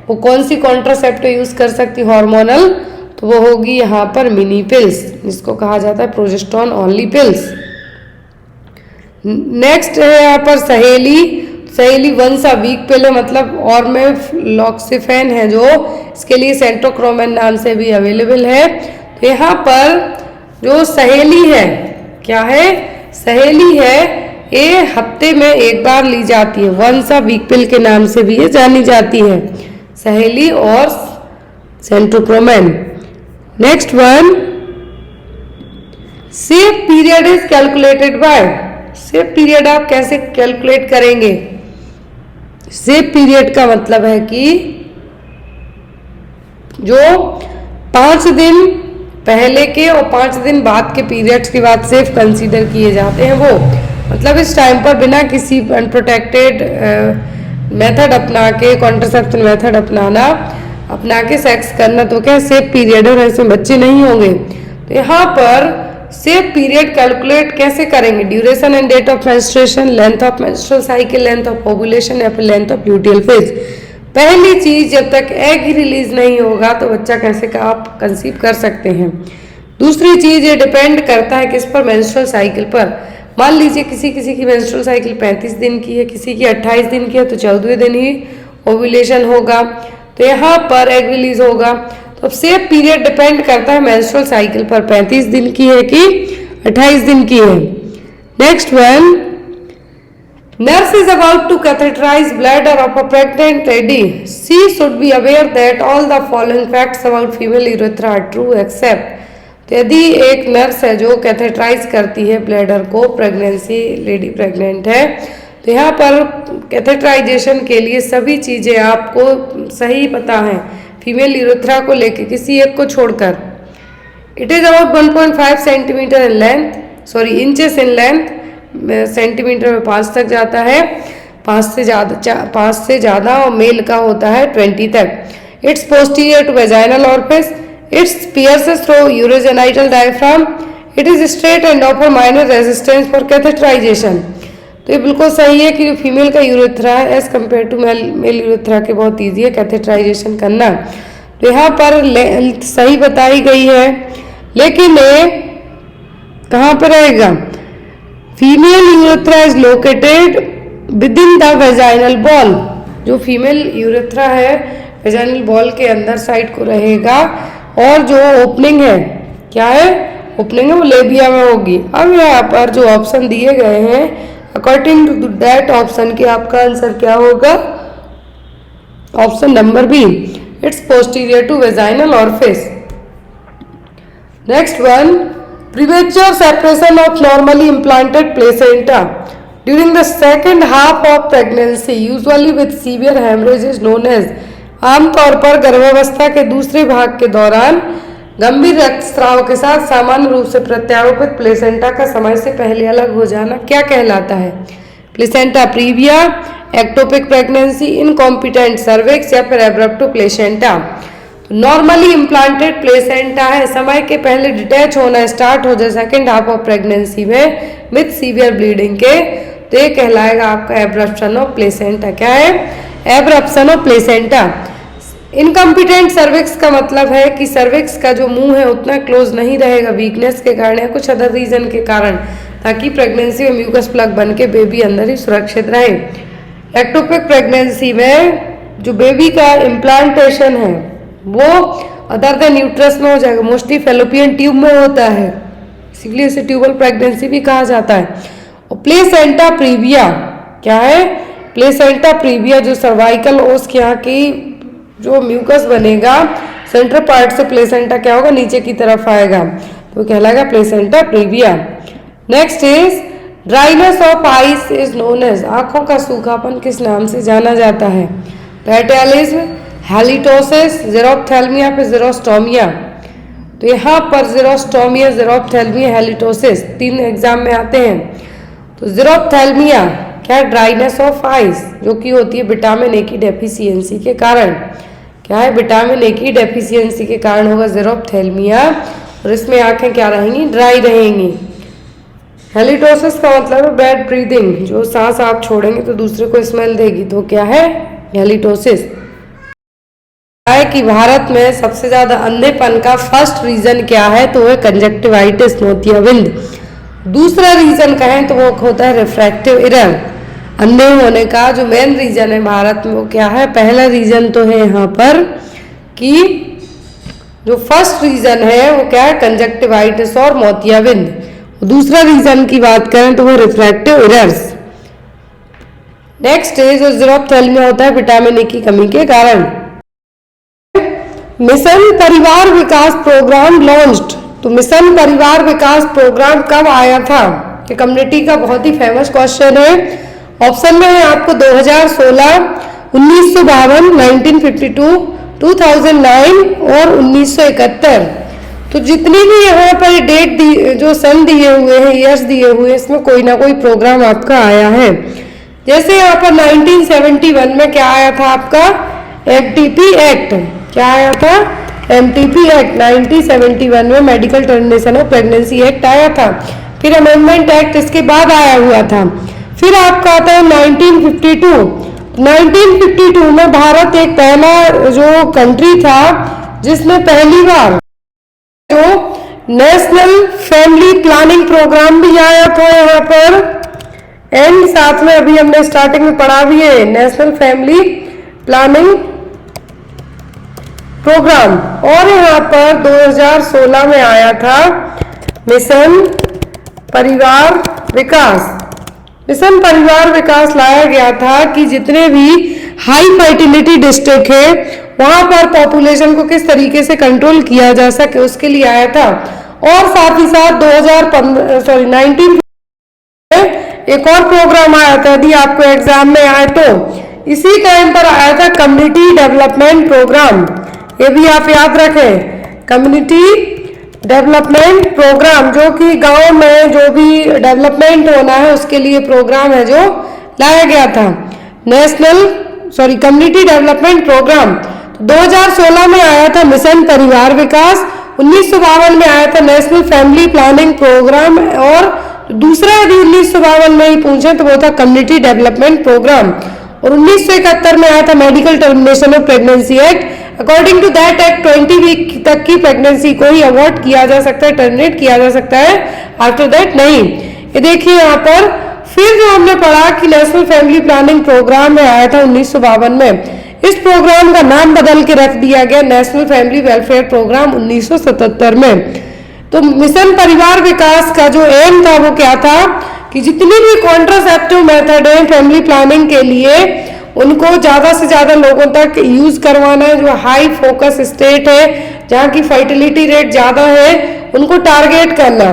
वो कौन सी कॉन्ट्रासेप्टिव यूज कर सकती, हार्मोनल, तो वो होगी यहाँ पर मिनी पिल्स, जिसको कहा जाता है प्रोजेस्टेरॉन ओनली पिल्स। नेक्स्ट है यहाँ पर सहेली। सहेली वन सा वीक पिल है, मतलब और में लॉक्सिफेन है जो इसके लिए सेंटोक्रोमैन नाम से भी अवेलेबल है। तो यहाँ पर जो सहेली है, क्या है, सहेली है, ये हफ्ते में एक बार ली जाती है, वन सा वीक पिल के नाम से भी ये जानी जाती है, सहेली और centchroman. Next one, safe period is calculated by. Safe period आप कैसे कैलकुलेट करेंगे, सेफ पीरियड का मतलब है कि जो 5 दिन पहले के और 5 दिन बाद के पीरियड्स की बात सेफ कंसीडर किए जाते हैं, वो मतलब इस टाइम पर बिना किसी अनप्रोटेक्टेड मेथड अपना के, कॉन्ट्रासेप्शन मेथड अपना के सेक्स करना, तो क्या सेफ पीरियड है, इसमें बच्चे नहीं होंगे। तो यहाँ पर सेफ पीरियड कैलकुलेट कैसे करेंगे? Duration and date of menstruation, length of menstrual cycle, length of ovulation या फिर लेंथ ऑफ ल्यूटियल फेज। पहली चीज, जब तक एग ही रिलीज नहीं होगा तो बच्चा कैसे का आप कंसीव कर सकते हैं। दूसरी चीज, ये डिपेंड करता है किस पर? मेंस्ट्रुअल साइकिल पर। मान लीजिए किसी की मेंस्ट्रुअल साइकिल 35 दिन की है, किसी की 28 दिन की है, तो 14वें दिन ही ओव्यूलेशन होगा, तो यहाँ पर एग रिलीज होगा। तो अब सेफ पीरियड डिपेंड करता है मेंस्ट्रुअल साइकिल पर, 35 दिन की है कि 28 दिन की है। Next one, nurse is about to catheterize bladder of a pregnant lady. She should be aware that all the following facts about female urethra are true except, तो यदि एक नर्स है जो कैथेटराइज करती है ब्लैडर को, प्रेगनेंसी, लेडी प्रेग्नेंट है, तो यहाँ पर कैथेटराइजेशन के लिए सभी चीज़ें आपको सही पता है फीमेल यूरेथ्रा को लेके, किसी एक को छोड़कर। It is about 1.5 centimetre in length, sorry inches in length, centimetre में 5 तक जाता है, 5 से ज़्यादा, और मेल का होता है 20 तक। It's posterior to vaginal orifice, it's pierces through urogenital diaphragm, it is straight and offer minor resistance for catheterization. तो ये बिल्कुल सही है कि फीमेल का यूरेथ्रा है as compare to male urethra के बहुत ईजी है कैथेटराइजेशन करना। तो यहाँ पर लेंथ सही बताई गई है, लेकिन कहाँ पर रहेगा? Female urethra is located with in the vaginal ball. जो फीमेल यूरेथ्रा है वेजाइनल बॉल के अंदर साइड को रहेगा, और जो ओपनिंग है, क्या है ओपनिंग है, वो लेबिया में होगी। अब यहाँ पर जो ऑप्शन दिए गए हैं, अकॉर्डिंग टू दैट ऑप्शन के आपका आंसर क्या होगा? Option number B, it's posterior to vaginal orifice. Next one, premature separation of normally implanted placenta during the second half of pregnancy usually with severe hemorrhage is known as, आमतौर पर गर्भावस्था के दूसरे भाग के दौरान गंभीर रक्तस्राव के साथ सामान्य रूप से प्रत्यारोपित प्लेसेंटा का समय से पहले अलग हो जाना क्या कहलाता है? Placenta previa, ectopic pregnancy, incompetent cervix या फिर abrupt placenta. Normally implanted placenta है, समय के पहले डिटैच होना स्टार्ट हो जाए सेकेंड हाफ ऑफ प्रेगनेंसी में विथ सीवियर ब्लीडिंग के, तो ये कहलाएगा आपका एब्रप्शन ऑफ प्लेसेंटा। क्या है? Abruption of placenta. Incompetent cervix का मतलब है कि सर्विक्स का जो मुंह है उतना क्लोज नहीं रहेगा वीकनेस के कारण या कुछ अदर रीजन के कारण, ताकि प्रेगनेंसी में म्यूकस प्लग बन के बेबी अंदर ही सुरक्षित रहे। एक्टोपिक प्रेगनेंसी में जो बेबी का इम्प्लांटेशन है वो अदर देन यूट्रस में हो जाएगा, मोस्टली फेलोपियन ट्यूब में होता है, इसीलिए इसे ट्यूबल प्रेगनेंसी भी कहा जाता है। और प्लेसेंटा प्रीविया क्या है? प्लेसेंटा प्रीविया जो सर्वाइकल ओस के यहाँ की जो म्यूकस बनेगा सेंट्रल पार्ट से प्लेसेंटा क्या होगा? नीचे की तरफ आएगा, तो कहलाएगा placenta previa. Next is dryness of eyes is known as, आंखों का सूखापन किस नाम से जाना जाता है? पैटेलिज्म, हैलिटोसिस, ज़ेरोप्थेल्मिया, फिर ज़ेरोस्टोमिया। तो यहाँ पर ज़ेरोस्टोमिया, ज़ेरोप्थेल्मिया, हैलिटोसिस 3 एग्जाम में आते हैं। तो ज़ेरोप्थेल्मिया क्या? ड्राइनेस ऑफ आइस, जो कि होती है विटामिन ए की डेफिशिएंसी के कारण। क्या है? विटामिन ए की डेफिशिएंसी के कारण होगा ज़ेरोप्थेल्मिया, और इसमें आंखें क्या रहेंगी? ड्राई रहेंगी। हैलिटोसिस का मतलब है बैड ब्रीदिंग, जो सांस आप छोड़ेंगे तो दूसरे को स्मेल देगी, तो क्या है? हैलिटोसिस। है कि भारत में सबसे ज्यादा अंधेपन का फर्स्ट रीजन क्या है? तो है कंजक्टिवाइटिस, मोतियाबिंद। दूसरा रीजन कहें तो वो होता है रिफ्रैक्टिव एरर, अंधे होने का जो मेन रीजन है भारत में वो क्या है? पहला रीजन तो है यहाँ पर कि जो फर्स्ट रीजन है वो क्या है? कंजक्टिवाइटिस और मोतियाबिंद। दूसरा रीजन की बात करें तो वो रिफ्रैक्टिव एरर्स। नेक्स्ट है जो ज़ेरोप्थेल्मिया होता है विटामिन ए की कमी के कारण। मिशन परिवार विकास प्रोग्राम लॉन्च्ड, तो मिशन परिवार विकास प्रोग्राम कब आया था? ये कम्युनिटी का बहुत ही फेमस क्वेश्चन है। ऑप्शन में है आपको 2016, 1952, 1952, 2009 और 1971। तो जितनी भी यहाँ पर डेट जो सन दिए हुए हैं, ईयर्स दिए हुए हैं, इसमें कोई ना कोई प्रोग्राम आपका आया है। जैसे यहाँ पर 1971 में क्या आया था आपका एमटीपी एक्ट, क्या आया था एमटीपी एक्ट 1971 में medical termination of pregnancy act आया था। फिर अमेंडमेंट एक्ट इसके बाद आया हुआ था। फिर आपका आता है 1952। 1952 में भारत एक पहला जो कंट्री था जिसने पहली बार जो नेशनल फैमिली प्लानिंग प्रोग्राम भी आया था यहाँ पर, एंड साथ में अभी हमने स्टार्टिंग में पढ़ा भी है नेशनल फैमिली प्लानिंग प्रोग्राम। और यहाँ पर 2016 में आया था मिशन परिवार विकास। मिशन परिवार विकास लाया गया था कि जितने भी हाई फर्टिलिटी डिस्ट्रिक्ट है वहां पर पॉपुलेशन को किस तरीके से कंट्रोल किया जा सके उसके लिए आया था। और साथ ही साथ 19 एक और प्रोग्राम आया था, यदि आपको एग्जाम में आए तो इसी टाइम पर आया था कम्युनिटी डेवलपमेंट प्रोग्राम। ये भी आप याद रखें, कम्युनिटी डेवलपमेंट प्रोग्राम, जो कि गांव में जो भी डेवलपमेंट होना है उसके लिए प्रोग्राम है जो लाया गया था, कम्युनिटी डेवलपमेंट प्रोग्राम। 2016 में आया था मिशन परिवार विकास, 1952 में आया था नेशनल फैमिली प्लानिंग प्रोग्राम, और दूसरा यदि 1952 में ही पूछे तो वो था कम्युनिटी डेवलपमेंट प्रोग्राम। और 1971 में आया था medical termination of pregnancy act. According to that act 20 week तक की प्रेगनेंसी को ही अवॉइड किया जा सकता है, टर्मिनेट किया जा सकता है, आफ्टर दैट नहीं। ये देखिए यहाँ पर फिर जो हमने पढ़ा कि नेशनल फैमिली प्लानिंग प्रोग्राम में आया था 1952 में, इस प्रोग्राम का नाम बदल के रख दिया गया नेशनल फैमिली वेलफेयर प्रोग्राम 1977 में। तो मिशन परिवार विकास का जो एम था वो क्या था कि जितनी भी कॉन्ट्रासेप्टिव मेथड है फैमिली प्लानिंग के लिए उनको ज़्यादा से ज़्यादा लोगों तक यूज करवाना है। जो हाई फोकस स्टेट है जहाँ की फर्टिलिटी रेट ज़्यादा है उनको टारगेट करना।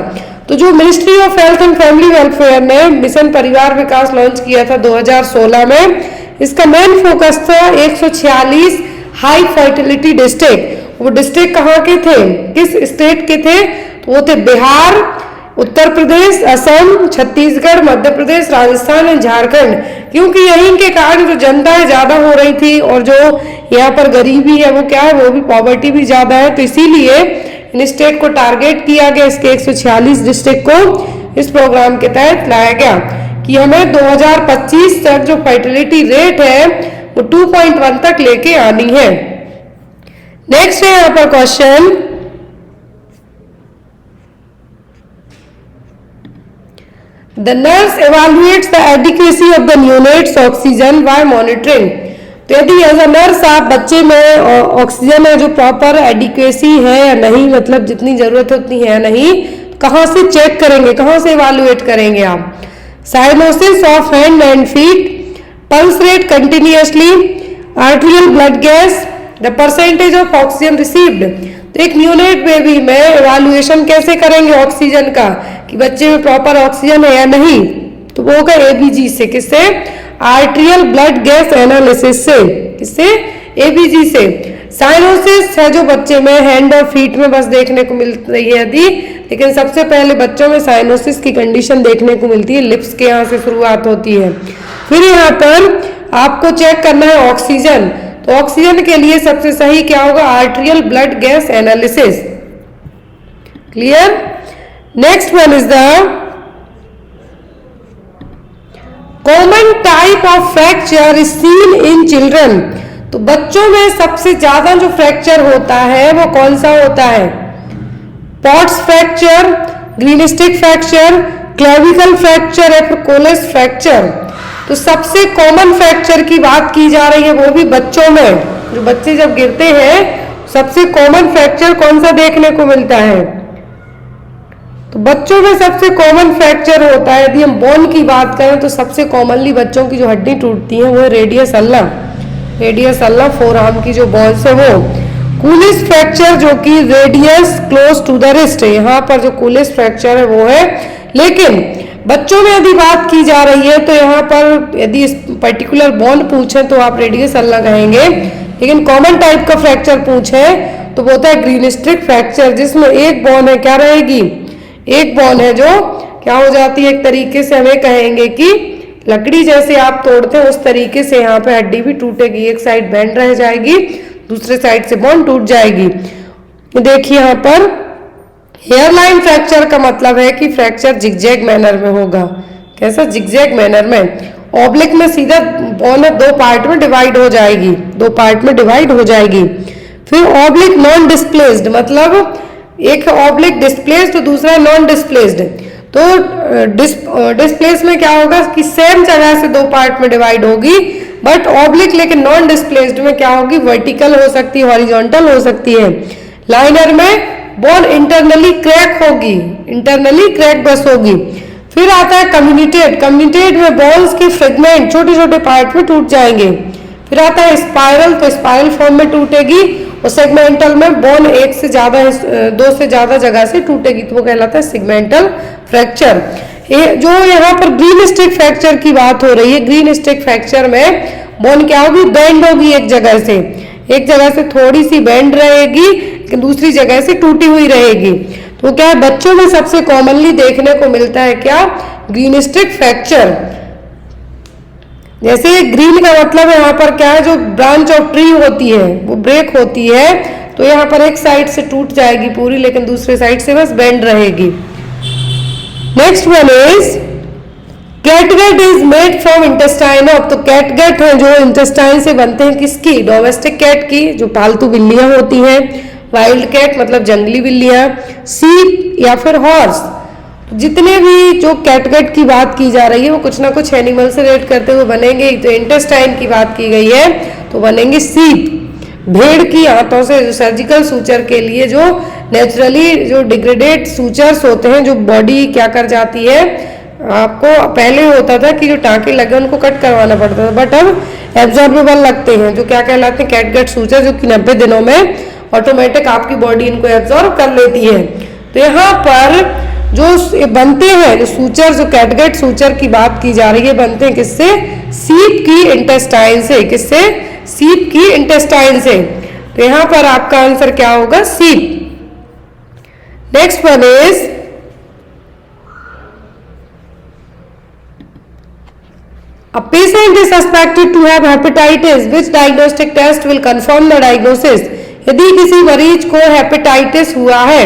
तो जो ministry of health and family welfare ने मिशन परिवार विकास लॉन्च किया था 2016 में, इसका मेन फोकस था 146 हाई फर्टिलिटी डिस्ट्रिक्ट। वो डिस्ट्रिक्ट कहाँ के थे, किस स्टेट के थे, तो वो थे बिहार, उत्तर प्रदेश, असम, छत्तीसगढ़, मध्य प्रदेश, राजस्थान और झारखंड। क्योंकि यहीं के कारण जो जनता है ज्यादा हो रही थी और जो यहाँ पर गरीबी है वो क्या है, वो भी पॉवर्टी भी ज्यादा है, तो इसीलिए इन स्टेट को टारगेट किया गया। इसके 146 डिस्ट्रिक्ट को इस प्रोग्राम के तहत लाया गया कि हमें 2025 तक जो फर्टिलिटी रेट है वो 2.1 तक लेके आनी है। नेक्स्ट है यहाँ पर question, The nurse evaluates the adequacy of the neonate's oxygen while monitoring। तो यदि एज अ नर्स आप बच्चे में ऑक्सीजन है जो प्रॉपर एडिक्वेसी है या नहीं, मतलब जितनी जरूरत है उतनी है नहीं, कहाँ से चेक करेंगे, कहाँ से इवैल्यूएट करेंगे आप? Cyanosis of hand and feet, pulse rate continuously, arterial blood gas, the percentage of oxygen received. तो एक न्यूनेट बेबी में इवैल्यूएशन कैसे करेंगे ऑक्सीजन का कि बच्चे में प्रॉपर ऑक्सीजन है या नहीं, तो वो होगा एबीजी से। किससे? आर्टेरियल ब्लड गैस एनालिसिस से। किससे? एबीजी से। साइनोसिस है जो बच्चे में हैंड और फीट में बस देखने को मिल रही है यदि, लेकिन सबसे पहले बच्चों में साइनोसिस की कंडीशन देखने को मिलती है, लिप्स के यहाँ से शुरुआत होती है। फिर यहाँ पर आपको चेक करना है ऑक्सीजन, तो ऑक्सीजन के लिए सबसे सही क्या होगा? Arterial blood gas analysis. Clear? Next one is the common type of fracture is seen in children. तो बच्चों में सबसे ज्यादा जो फ्रैक्चर होता है वो कौन सा होता है? Pots fracture, green stick fracture, clavicle fracture या फिर कोलेस फ्रैक्चर। तो सबसे कॉमन फ्रैक्चर की बात की जा रही है, वो भी बच्चों में। जो बच्चे जब गिरते हैं सबसे कॉमन फ्रैक्चर कौन सा देखने को मिलता है? तो बच्चों में सबसे कॉमन फ्रैक्चर होता है, यदि हम बोन की बात करें तो सबसे कॉमनली बच्चों की जो हड्डी टूटती है वो है radius ulna, radius ulna forearm की जो बोन्स है वो। कूलिस फ्रैक्चर जो कि radius close to the wrist है, यहाँ पर जो कूलिस फ्रैक्चर है वो है। लेकिन बच्चों में यदि बात की जा रही है तो यहाँ पर यदि इस पर्टिकुलर बोन पूछे तो आप रेडियस अल्ना कहेंगे, लेकिन कॉमन टाइप का फ्रैक्चर पूछे तो वो होता है ग्रीन स्टिक फ्रैक्चर, जिसमें एक बोन है क्या रहेगी? एक बोन है जो क्या हो जाती है, एक तरीके से हमें कहेंगे कि लकड़ी जैसे आप तोड़ते हैं उस तरीके से यहाँ पे हड्डी भी टूटेगी, एक साइड बेंड रह जाएगी, दूसरे साइड से बोन टूट जाएगी। देखिए यहाँ पर हेयरलाइन फ्रैक्चर का मतलब है कि फ्रैक्चर जिगजैग मैनर में होगा। कैसा? जिगजैग मैनर में। ऑब्लिक में सीधा बोन दो पार्ट में डिवाइड हो जाएगी, दो पार्ट में डिवाइड हो जाएगी। फिर ऑब्लिक नॉन डिस्प्लेस्ड, मतलब एक ऑब्लिक डिस्प्लेस्ड तो दूसरा नॉन डिस्प्लेस्ड। तो डिस्प्लेस में क्या होगा कि सेम जगह से दो पार्ट में डिवाइड होगी, बट ऑब्लिक लेकिन नॉन डिस्प्लेस्ड में क्या होगी? वर्टिकल हो सकती है, हॉरिजॉन्टल हो सकती है। लाइनर में बोन इंटरनली क्रैक होगी, इंटरनली क्रैक बस होगी। फिर आता है कम्युनिटेड, कम्युनिटेड में बोन्स के फ्रेगमेंट छोटे छोटे पार्ट में टूट जाएंगे। फिर आता है स्पाइरल, तो स्पाइरल फॉर्म में टूटेगी, और सेगमेंटल में बोन एक से ज्यादा, दो से ज्यादा जगह से टूटेगी, तो वो कहलाता है सेगमेंटल फ्रैक्चर। जो यहाँ पर ग्रीन स्टिक फ्रैक्चर की बात हो रही है, ग्रीन स्टिक फ्रैक्चर में बोन क्या होगी? बेंड होगी, एक जगह से थोड़ी सी बेंड रहेगी, दूसरी जगह से टूटी हुई रहेगी। तो क्या है? बच्चों में सबसे कॉमनली देखने को मिलता है क्या? Green stick fracture. जैसे ग्रीन का मतलब यहाँ पर क्या है? जो ब्रांच ऑफ ट्री होती है वो ब्रेक होती है, तो यहाँ पर एक साइड से टूट जाएगी पूरी, लेकिन दूसरे साइड से बस बेंड रहेगी। Next one is catgut is made from intestine of. तो कैटगट है जो इंटेस्टाइन से बनते हैं, किसकी? डोमेस्टिक कैट की, जो पालतू बिल्लियां होती हैं। वाइल्ड कैट मतलब जंगली बिल्लियां। सीप या फिर हॉर्स। जितने भी जो कैटगट की बात की जा रही है वो कुछ ना कुछ एनिमल से रिलेट करते हुए बनेंगे। तो इंटेस्टाइन की बात की गई है तो बनेंगे सीप। भेड़ की हाथों से जो सर्जिकल सूचर के लिए जो नेचुरली जो डिग्रेडेड सूचर्स होते हैं, जो बॉडी क्या कर जाती है, आपको पहले होता था कि जो टाँके लगे उनको कट करवाना पड़ता था, बट अब एब्जॉर्बेबल लगते हैं, जो क्या कहलाते हैं? कैटगट सूचर, जो कि 90 दिनों में ऑटोमेटिक आपकी बॉडी इनको एब्जॉर्ब कर लेती है। तो यहाँ पर जो बनते हैं जो सूचर, जो कैटगट सूचर की बात की जा रही है, बनते हैं किससे? सीप की इंटेस्टाइन से। किससे? सीप की इंटेस्टाइन से। तो यहाँ पर आपका आंसर क्या होगा? सीप। Next one is a patient is suspected to have hepatitis. Which diagnostic test will confirm the diagnosis? यदि किसी मरीज को हेपेटाइटिस हुआ है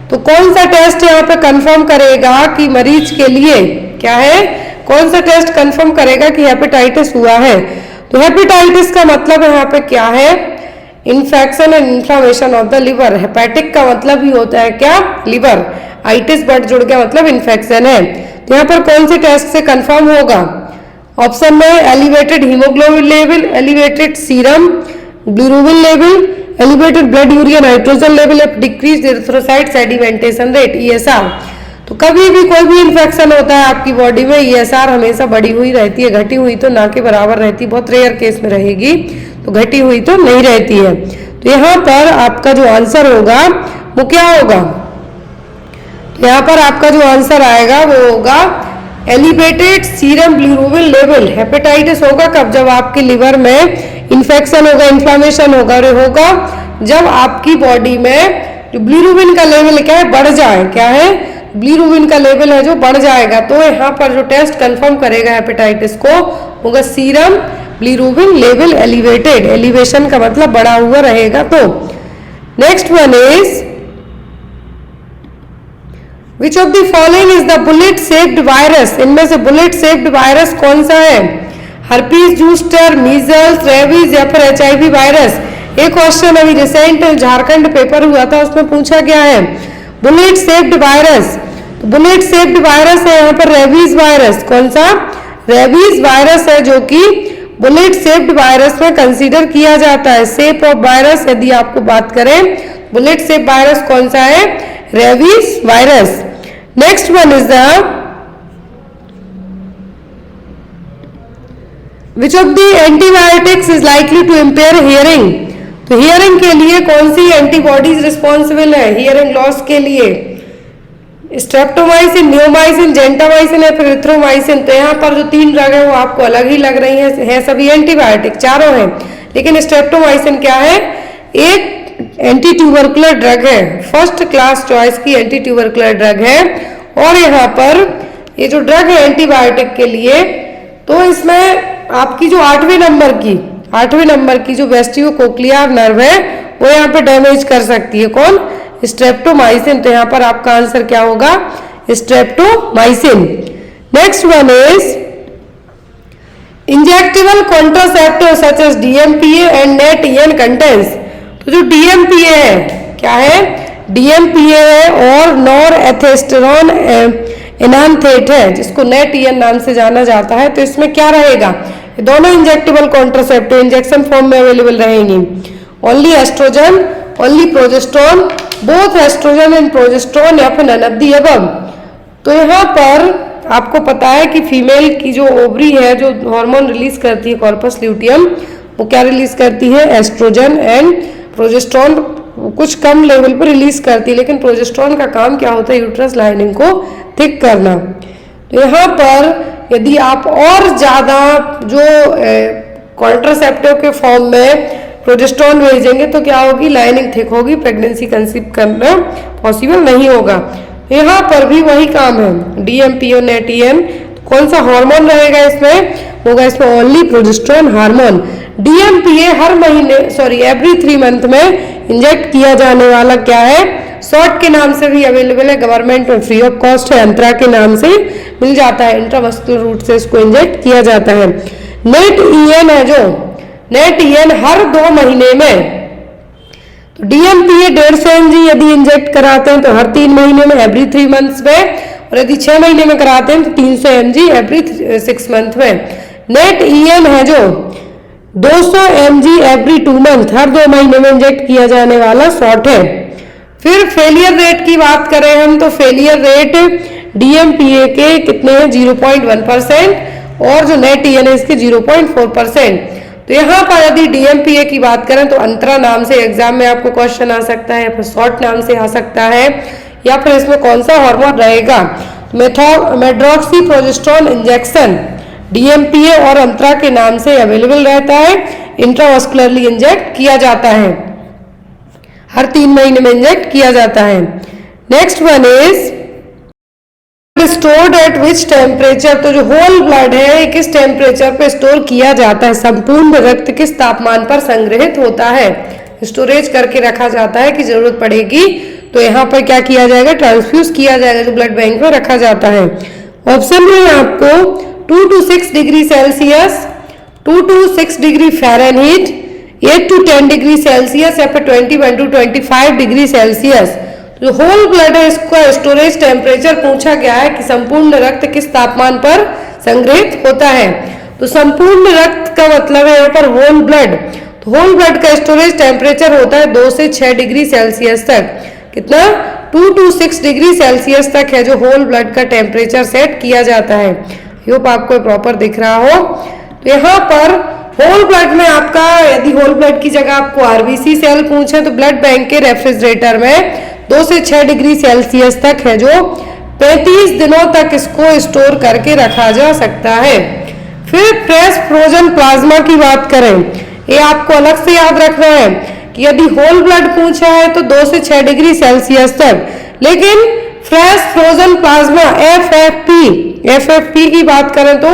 तो कौन सा टेस्ट यहाँ पे कंफर्म करेगा कि मरीज के लिए क्या है? कौन सा टेस्ट कंफर्म करेगा कि हेपेटाइटिस हुआ है? तो हेपेटाइटिस का मतलब यहाँ पे क्या है? Infection and inflammation of the liver. Hepatic का मतलब ही होता है क्या? लिवर। आइटिस वर्ड जुड़ गया मतलब इन्फेक्शन है। तो यहाँ पर कौन से टेस्ट से कंफर्म होगा? ऑप्शन में elevated haemoglobin level, elevated serum bilirubin level, elevated blood urea nitrogen level, decrease erythrocyte sedimentation rate, ESR। तो कभी भी कोई भी इन्फेक्शन होता है आपकी बॉडी में, ESR हमेशा बढ़ी हुई रहती है, घटी हुई तो ना के बराबर रहती है, बहुत रेयर केस में रहेगी, तो घटी हुई तो नहीं रहती है। तो यहाँ पर आपका जो आंसर होगा वो क्या होगा? यहाँ पर आपका जो आंसर आएगा वो होगा elevated serum bilirubin level. Hepatitis होगा कब? जब आपके लिवर में इन्फेक्शन होगा, इन्फ्लामेशन होगा, और होगा जब आपकी बॉडी में जो बिलिरुबिन का लेवल क्या है? बढ़ जाए। क्या है? बिलिरुबिन का लेवल है जो बढ़ जाएगा। तो यहाँ पर जो टेस्ट कंफर्म करेगा हेपेटाइटिस को होगा serum bilirubin level elevated. Elevation का मतलब बढ़ा हुआ रहेगा। तो next one is which of the following is the bullet shaped virus. इनमें से बुलेट शेप्ड वायरस कौन सा है? हर्पीज जूस्टर, मीजल्स, रेबीज या फिर HIV वायरस। एक क्वेश्चन अभी रिसेंट झारखंड पेपर हुआ था, उसमें पूछा गया है बुलेट शेप्ड वायरस। तो बुलेट शेप्ड वायरस है यहाँ पर रेबीज वायरस। कौन सा? रेबीज वायरस है जो कि बुलेट शेप्ड वायरस में कंसीडर किया जाता है। शेप ऑफ वायरस यदि आपको बात करें, बुलेट शेप वायरस कौन सा है? Rabies virus. Next one is the which of the antibiotics is likely to impair hearing. तो हियरिंग के लिए कौन सी एंटीबॉडीज रिस्पॉन्सिबल है हियरिंग लॉस के लिए? स्ट्रेप्टोमाइसिन, नियोमाइसिन, जेंटामाइसिन या फिर एरिथ्रोमाइसिन। तो यहाँ पर जो 3 ड्रग है वो आपको अलग ही लग रही है सभी एंटीबायोटिक, चारों हैं, लेकिन स्ट्रेप्टोमाइसिन क्या है? एक एंटी ट्यूबरकुलर ड्रग है, फर्स्ट क्लास चॉइस की एंटी ट्यूबरकुलर ड्रग है। और यहाँ पर ये जो ड्रग है एंटीबायोटिक के लिए, तो इसमें आपकी जो 8वें नंबर की जो वेस्टिबुलोकोक्लियर नर्व है वो यहाँ पे डैमेज कर सकती है। कौन? स्ट्रेप्टोमाइसिन। तो यहाँ पर आपका आंसर क्या होगा? Streptomycin. Next one is injectable contraceptive such as DMPA and NET-EN contains. तो जो DMPA है क्या है? DMPA है और नॉरहेस्टेरोन एनान्थेट है जिसको NET-EN नाम से जाना जाता है। तो इसमें क्या रहेगा? ये दोनों इंजेक्टेबल कॉन्ट्रासेप्टिव इंजेक्शन फॉर्म में अवेलेबल रहेंगी। Only estrogen, only progesterone, both estrogen and progesterone या फिर नन ऑफ द अबव। तो यहाँ पर आपको पता है कि फीमेल की जो ओवरी है जो हार्मोन रिलीज करती है कॉर्पस ल्यूटियम, वो क्या रिलीज करती है? एस्ट्रोजन एंड प्रोजेस्टेरोन कुछ कम लेवल पर रिलीज करती है, लेकिन प्रोजेस्टेरोन का काम क्या होता है? यूट्रस लाइनिंग को थिक करना। तो यहाँ पर यदि आप और ज्यादा जो कॉन्ट्रासेप्टिव के फॉर्म में प्रोजेस्टेरोन भेजेंगे तो क्या होगी? लाइनिंग थिक होगी, प्रेगनेंसी कंसीव करना पॉसिबल नहीं होगा। यहाँ पर भी वही काम है, DMPA और NET-EN। कौन सा हार्मोन रहेगा इसमें? होगा इसमें ओनली प्रोजेस्टेरोन हार्मोन। DMPA हर महीने एवरी 3 मंथ में इंजेक्ट किया जाने वाला क्या है? शॉर्ट के नाम से भी अवेलेबल है, गवर्नमेंट में फ्री ऑफ कॉस्ट है, अंतरा के नाम से मिल जाता है, इंट्रामस्कुलर रूट से इसको इंजेक्ट किया जाता है। NET-EN है जो NET-EN हर 2 महीने में। तो DMPA 150 mg यदि इंजेक्ट कराते हैं तो हर 3 महीने में एवरी 3 मंथ्स में, और यदि 6 महीने में कराते हैं तो 300 mg एवरी 6 मंथ में। NET-EN है जो 200 mg एवरी 2 मंथ, हर 2 महीने में इंजेक्ट किया जाने वाला शॉट है। फिर फेलियर रेट की बात करें हम तो फेलियर रेट DMPA के कितने हैं? 0.1% और जो NET-EN है इसके 0.4%। तो यहाँ पर यदि DMPA की बात करें तो अंतरा नाम से एग्जाम में आपको क्वेश्चन आ सकता है, या फिर शॉर्ट नाम से आ सकता है, या फिर इसमें कौन सा हार्मोन रहेगा? मेड्रॉक्सी प्रोजेस्टेरोन इंजेक्शन DMPA और अंतरा के नाम से अवेलेबल रहता है, इंट्रावास्कुलरली इंजेक्ट किया जाता है, हर 3 महीने में इंजेक्ट किया जाता है। Next one is stored at which temperature. तो जो होल ब्लड है किस टेम्परेचर पे स्टोर किया जाता है? संपूर्ण रक्त किस तापमान पर संग्रहित होता है? स्टोरेज करके रखा जाता है कि जरूरत पड़ेगी तो यहाँ पर क्या किया जाएगा? ट्रांसफ्यूज किया जाएगा, जो ब्लड बैंक में रखा जाता है। ऑप्शन में आपको 2 to 6 degree Celsius, 2 to 6 degree Fahrenheit, 8 to 10 degree Celsius या फिर 21 to 25 डिग्री सेल्सियस। जो होल ब्लड है इसका स्टोरेज टेम्परेचर पूछा गया है कि संपूर्ण रक्त किस तापमान पर संग्रहित होता है। तो संपूर्ण रक्त का मतलब है यहाँ पर होल ब्लड। तो होल ब्लड का स्टोरेज टेम्परेचर होता है 2 से 6 डिग्री सेल्सियस तक। कितना? 2 to 6 डिग्री सेल्सियस तक है जो होल ब्लड का टेम्परेचर सेट किया जाता है। होप आपको प्रॉपर दिख रहा हो। तो यहाँ पर होल ब्लड में आपका यदि होल ब्लड की जगह आपको RBC सेल पूछे तो ब्लड बैंक के रेफ्रिजरेटर में 2 से 6 डिग्री सेल्सियस तक है जो 35 दिनों तक इसको स्टोर करके रखा जा सकता है। फिर फ्रेश फ्रोजन प्लाज्मा की बात करें, ये आपको अलग से याद रखना है कि यदि होल ब्लड पूछा है तो 2 से 6 डिग्री सेल्सियस तक, लेकिन फ्रेश फ्रोजन प्लाज्मा FFP की बात करें तो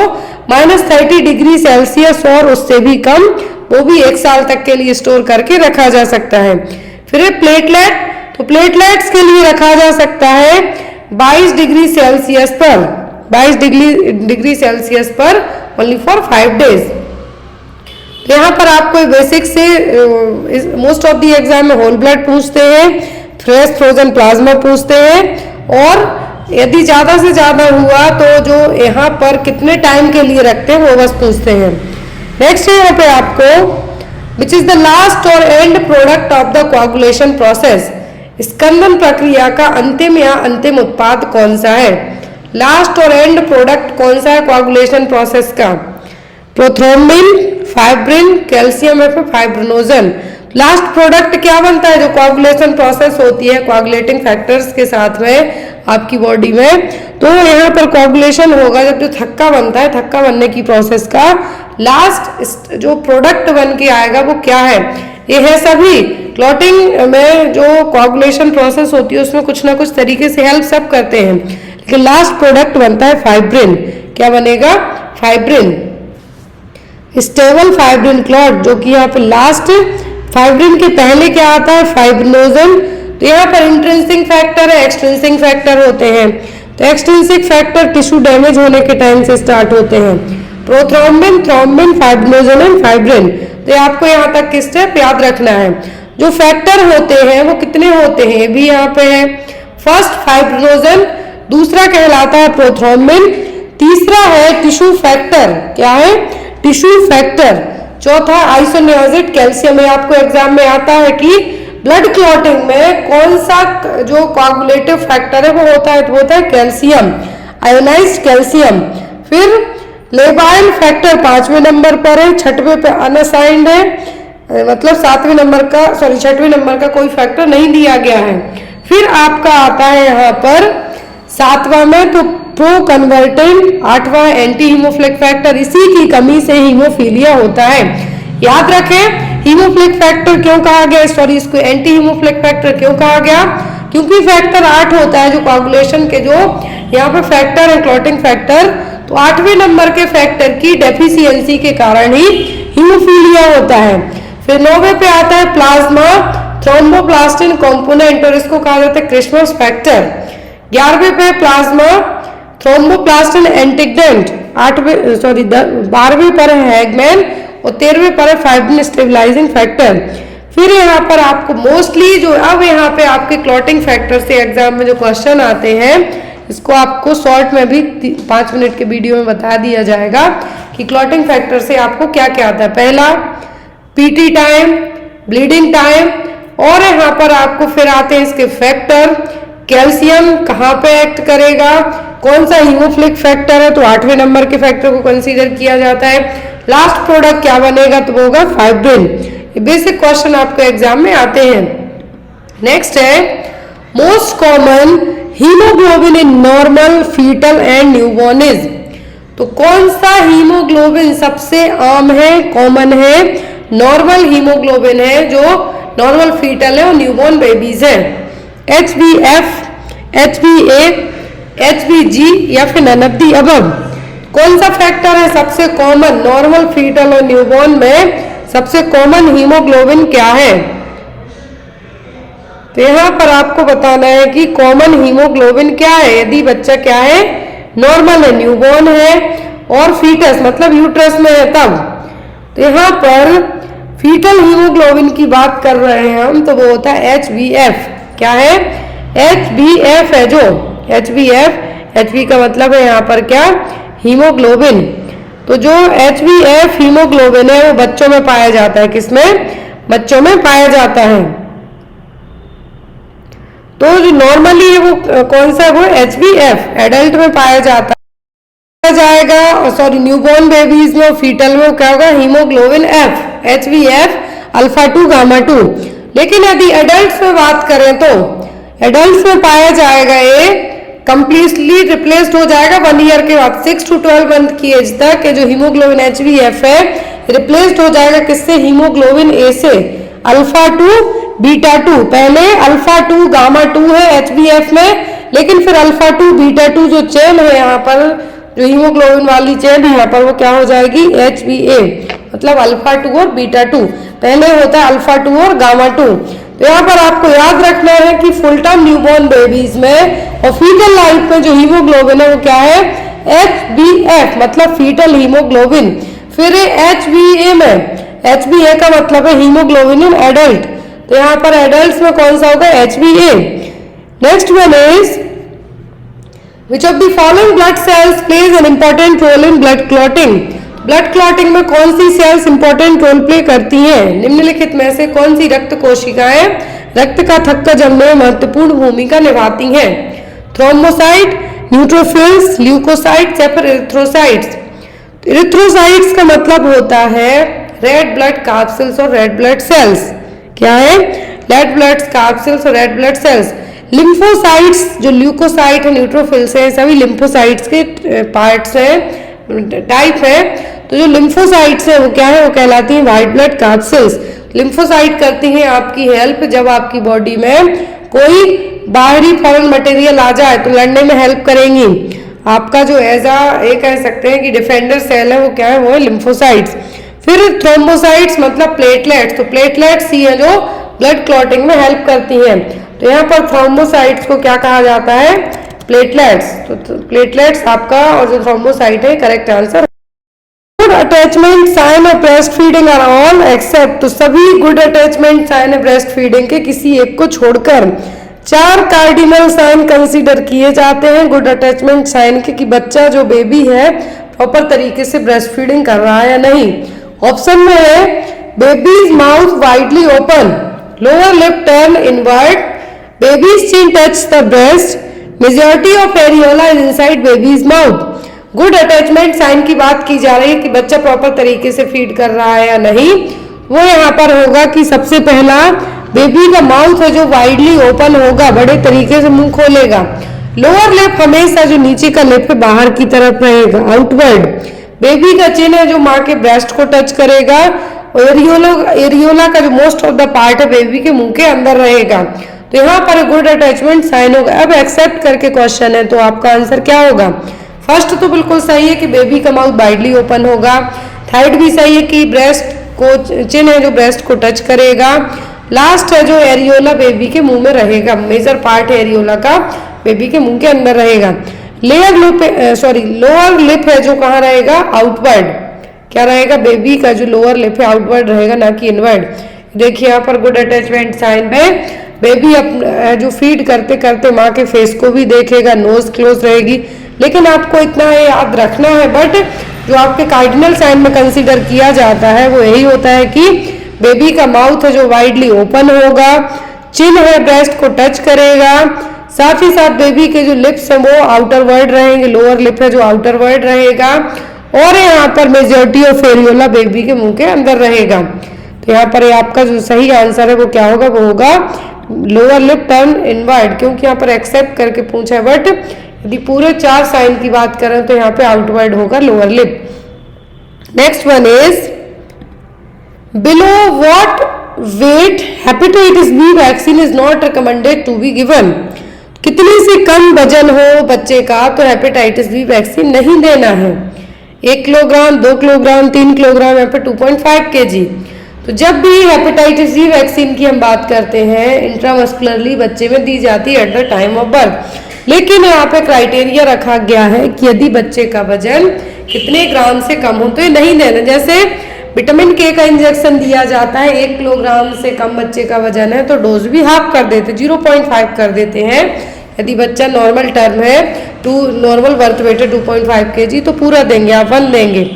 -30 डिग्री सेल्सियस और उससे भी कम, वो भी 1 साल तक के लिए स्टोर करके रखा जा सकता है। फिर प्लेटलेट, तो प्लेटलेट्स के लिए रखा जा सकता है 22 डिग्री सेल्सियस पर, 22 डिग्री सेल्सियस पर ओनली फॉर 5 डेज। तो यहाँ पर आपको बेसिक से मोस्ट ऑफ दी एग्जाम में होल ब्लड पूछते हैं, फ्रेश फ्रोजन प्लाज्मा पूछते हैं, और यदि ज्यादा से ज्यादा हुआ तो जो यहाँ पर कितने टाइम के लिए रखते हैं वो बस पूछते हैं। नेक्स्ट है यहाँ पे आपको विच इज द लास्ट और end product of the coagulation process. स्कंदन प्रक्रिया का अंतिम या अंतिम उत्पाद कौन सा है? लास्ट और एंड प्रोडक्ट कौन सा है कोआगुलेशन प्रोसेस का? प्रोथ्रोम्बिन, फाइब्रिन, कैल्शियम या फिर फाइब्रिनोजन। लास्ट प्रोडक्ट क्या बनता है? जो कोआगुलेशन प्रोसेस होती है कोआगुलेटिंग फैक्टर्स के साथ में आपकी बॉडी में, तो यहाँ पर कोआगुलेशन होगा जब जो थक्का बनता है, थक्का बनने की प्रोसेस का लास्ट जो प्रोडक्ट बन के आएगा वो क्या है? ये है सभी क्लॉटिंग में जो कोआगुलेशन प्रोसेस होती है उसमें कुछ ना कुछ तरीके से हेल्प सब करते हैं, लेकिन लास्ट प्रोडक्ट बनता है फाइब्रिन। क्या बनेगा? फाइब्रिन, स्टेबल फाइब्रिन क्लॉट, जो कि यहाँ पे लास्ट फाइब्रिन के पहले क्या आता है, फाइब्रिनोजन। तो यहाँ पर इंट्रिंसिक फैक्टर है, एक्सट्रिंसिक फैक्टर होते हैं। तो एक्सट्रिंसिक फैक्टर टिश्यू डैमेज होने के टाइम से स्टार्ट होते हैं, prothrombin, thrombin, fibrinogen and fibrin. तो ये आपको यहाँ तक की स्टेप याद रखना है। जो फैक्टर होते हैं वो कितने होते हैं, भी यहाँ पे है। फर्स्ट फाइब्रिनोजन, दूसरा कहलाता है प्रोथ्रोम्बिन, तीसरा है टिश्यू फैक्टर, क्या है, टिश्यू फैक्टर, चौथा आइसोनियाजिड कैल्शियम। में आपको एग्जाम में आता है कि ब्लड क्लॉटिंग में कौन सा जो कोआगुलेटिव फैक्टर है वो होता है, तो होता है कैल्शियम, आयोनाइज्ड कैल्शियम। फिर लेबाइल फैक्टर 5वें नंबर पर है, 6वें पे अनअसाइंड है, मतलब 7वें नंबर का, सॉरी 6वें नंबर का कोई फैक्टर नहीं दिया गया है। फिर आपका आता है यहाँ पर 7वां में तो प्रो कन्वर्टेंट, 8वां एंटी हीमोफिलिक फैक्टर। इसी की कमी से हीमोफीलिया होता है। याद रखें, हीमोफिलिक फैक्टर क्यों कहा गया, सॉरी इसको एंटी हीमोफिलिक फैक्टर क्यों कहा गया, क्योंकि फैक्टर 8 होता है जो कोआगुलेशन के, जो यहाँ पे फैक्टर है क्लॉटिंग फैक्टर, तो 8वें नंबर के फैक्टर की डेफिशिएंसी के कारण ही हीमोफीलिया होता है। फिर 9वें पे आता है प्लाज्मा थ्रोम्बोप्लास्टिन कंपोनेंट, और इसको कहा जाता है क्रिसमस फैक्टर। 11वें पे प्लाज्मा थ्रोम्बोप्लास्टिन एंटीग्रेंट, 12वें पर है हैगमैन, और 13वें पर है फाइब्रिन स्टेबलाइजिंग फैक्टर। फिर यहाँ पर आपको मोस्टली जो अब यहाँ पे आपके क्लॉटिंग फैक्टर से एग्जाम में जो क्वेश्चन आते हैं, इसको आपको शॉर्ट में भी 5 मिनट के वीडियो में बता दिया जाएगा कि क्लॉटिंग फैक्टर से आपको क्या क्या आता है। पहला पीटी टाइम, ब्लीडिंग टाइम, और यहाँ पर आपको फिर आते हैं इसके फैक्टर, कैल्शियम कहाँ पे एक्ट करेगा, कौन सा हीमोफिलिक फैक्टर है, तो 8वें नंबर के फैक्टर को कंसीडर किया जाता है। लास्ट प्रोडक्ट क्या बनेगा, तो वो होगा फाइब्रिन। ये बेसिक क्वेश्चन आपको एग्जाम में आते हैं। नेक्स्ट है most common haemoglobin in normal, foetal and newborn is. तो कौन सा हीमोग्लोबिन सबसे आम है, कॉमन है, नॉर्मल हीमोग्लोबिन है जो नॉर्मल फीटल है और न्यूबॉर्न बेबीज है। HbF, HbA, HbG या फिर नन ऑफ दी अबव। कौन सा फैक्टर है सबसे कॉमन नॉर्मल, फीटल और न्यूबॉर्न में, सबसे कॉमन हीमोग्लोबिन क्या है। तो यहाँ पर आपको बताना है कि कॉमन हीमोग्लोबिन क्या है। यदि बच्चा क्या है, नॉर्मल है, न्यूबॉर्न है और फीटस मतलब यूट्रस में है तब। तो यहाँ पर फीटल हीमोग्लोबिन की बात कर रहे हैं हम, तो वो होता है HbF। क्या है, HbF है जो HbF, Hb का मतलब है यहाँ पर क्या, हीमोग्लोबिन। तो जो HbF हीमोग्लोबिन है वो बच्चों में पाया जाता है, किसमें, बच्चों में पाया जाता है। तो जो नॉर्मली है वो कौन सा है, वो HbF एडल्ट में पाया जाता जाएगा, और सॉरी न्यूबॉर्न बेबीज में और फीटल में क्या होगा, haemoglobin F, HbF alpha 2 gamma 2। लेकिन यदि एडल्ट्स में बात करें तो एडल्ट्स में पाया जाएगा ये कंप्लीटली रिप्लेस्ड हो जाएगा 1 ईयर के बाद, 6 to 12 मंथ की एज तक जो हीमोग्लोबिन HbF है रिप्लेस्ड हो जाएगा किससे, हीमोग्लोबिन A से, अल्फा 2 बीटा 2। पहले अल्फा 2 गामा 2 है HbF में, लेकिन फिर अल्फा 2 बीटा 2 जो चेन है यहाँ पर, जो हीमोग्लोबिन वाली चेन है यहाँ पर, वो क्या हो जाएगी, HbA, मतलब अल्फा 2 और बीटा 2। पहले होता है अल्फा 2 और गामा 2। तो यहाँ पर आपको याद रखना है कि फुल टर्म न्यूबॉर्न बेबीज में और फीटल लाइफ में जो हीमोग्लोबिन है वो क्या है, HbF मतलब फीटल हीमोग्लोबिन। फिर HbA में, HbA का मतलब है हीमोग्लोबिन इन एडल्ट। तो यहाँ पर एडल्ट में कौन सा होगा, HbA। Next one is which of the following blood cells plays an important role in blood clotting. Blood clotting में कौन सी सेल्स इंपॉर्टेंट रोल प्ले करती हैं, निम्नलिखित में से कौन सी रक्त कोशिकाएं रक्त का थक्का जमने में महत्वपूर्ण भूमिका निभाती हैं। थ्रोम्बोसाइट, न्यूट्रोफिल्स, ल्यूकोसाइट्स या फिर इरिथ्रोसाइट्स। इरिथ्रोसाइट्स का मतलब होता है रेड ब्लड कार्पसेल्स और रेड ब्लड सेल्स। क्या है, रेड ब्लड कार्पसेल्स और रेड ब्लड सेल्स। लिम्फोसाइट्स जो ल्यूकोसाइट है, न्यूट्रोफिल्स है, सभी लिम्फोसाइट्स के पार्ट्स हैं, टाइप है। तो जो लिम्फोसाइट्स है वो क्या है, वो कहलाती है व्हाइट ब्लड कार्पसेल्स। लिम्फोसाइट करती हैं आपकी हेल्प जब आपकी बॉडी में कोई बाहरी फॉरेन मटेरियल आ जाए तो लड़ने में हेल्प करेंगी। आपका जो ये कह सकते हैं कि डिफेंडर सेल है वो क्या है, वो है लिम्फोसाइट्स। फिर थ्रोम्बोसाइट्स मतलब प्लेटलेट्स, तो प्लेटलेट्स ही है जो ब्लड क्लॉटिंग में हेल्प करती हैं। तो यहाँ पर थ्रोम्बोसाइट्स को क्या कहा जाता है, प्लेटलेट्स। तो प्लेटलेट्स आपका और जो थ्रोम्बोसाइट है correct answer. Good attachment sign of breast feeding are all except, तो सभी गुड अटैचमेंट साइन है ब्रेस्ट फीडिंग के किसी एक को छोड़कर 4 कार्डिनल साइन कंसीडर किए जाते हैं गुड अटैचमेंट साइन के, कि बच्चा जो बेबी है प्रॉपर तरीके से ब्रेस्ट फीडिंग कर रहा है या नहीं। ऑप्शन में है baby's mouth widely open, lower lip turn inward, baby's chin touch the breast, majority of areola is inside baby's mouth. Good attachment sign की बात की जा रही है कि बच्चा प्रॉपर तरीके से फीड कर रहा है या नहीं। वो यहाँ पर होगा कि सबसे पहला बेबी का माउथ है जो वाइडली ओपन होगा, बड़े तरीके से मुंह खोलेगा। लोअर लिप हमेशा जो नीचे का लिप है बाहर की तरफ रहेगा, आउटवर्ड। बेबी का चिन है जो माँ के ब्रेस्ट को टच करेगा, और एरियोला का जो मोस्ट ऑफ द पार्ट है बेबी के मुंह के अंदर रहेगा। तो यहाँ पर गुड अटैचमेंट साइन होगा। अब एक्सेप्ट करके क्वेश्चन है, तो आपका आंसर क्या होगा। फर्स्ट तो बिल्कुल सही है कि बेबी का माउथ वाइडली ओपन होगा। थर्ड भी सही है कि ब्रेस्ट को चिन है जो ब्रेस्ट को टच करेगा। लास्ट है जो एरियोला बेबी के मुंह में रहेगा, मेजर पार्ट एरियोला का बेबी के मुंह के अंदर रहेगा। लोअर लिप है जो कहाँ रहेगा, आउटवर्ड। क्या रहेगा, बेबी का जो लोअर लिप है आउटवर्ड रहेगा, ना कि इनवर्ड। देखिए यहाँ पर गुड अटैचमेंट साइन में बेबी जो फीड करते करते माँ के फेस को भी देखेगा, नोज क्लोज रहेगी। लेकिन आपको इतना याद रखना है, बट जो आपके कार्डिनल साइन में कंसीडर किया जाता है वो यही होता है कि बेबी का माउथ है जो वाइडली ओपन होगा, चिन है ब्रेस्ट को टच करेगा, साथ ही साथ बेबी के जो लिप्स हैं वो आउटर वर्ड रहेंगे, लोअर लिप है जो आउटर वर्ड रहेगा, और यहाँ पर मेजॉरिटी ऑफ एरियोला बेबी के मुंह के अंदर रहेगा। तो यहाँ पर आपका जो सही आंसर है वो क्या होगा, वो होगा लोअर लिप टर्न इनवर्ड, क्योंकि यहाँ पर एक्सेप्ट करके पूछा है। बट यदि पूरे 4 साइन की बात करें तो यहाँ पे आउटवर्ड होगा lower lip. Next one is below what weight hepatitis B vaccine is not recommended to be given. कितने से कम वजन हो बच्चे का तो हेपेटाइटिस बी वैक्सीन नहीं देना है। 1 किलोग्राम, 2 किलोग्राम, 3 किलोग्राम, यहाँ पे 2.5 kg। तो जब भी हेपेटाइटिस बी वैक्सीन की हम बात करते हैं इंट्रामस्कुलरली बच्चे में दी जाती है eight the time of birth. लेकिन यहाँ पे क्राइटेरिया रखा गया है कि यदि बच्चे का वजन कितने ग्राम से कम हो तो ये नहीं देना। जैसे विटामिन के का इंजेक्शन दिया जाता है, 1 किलोग्राम से कम बच्चे का वजन है तो डोज भी हाफ कर देते, 0.5 कर देते हैं। यदि बच्चा नॉर्मल टर्म है, नॉर्मल बर्थ वेट है 2.5 kg तो पूरा देंगे, आप 1 देंगे।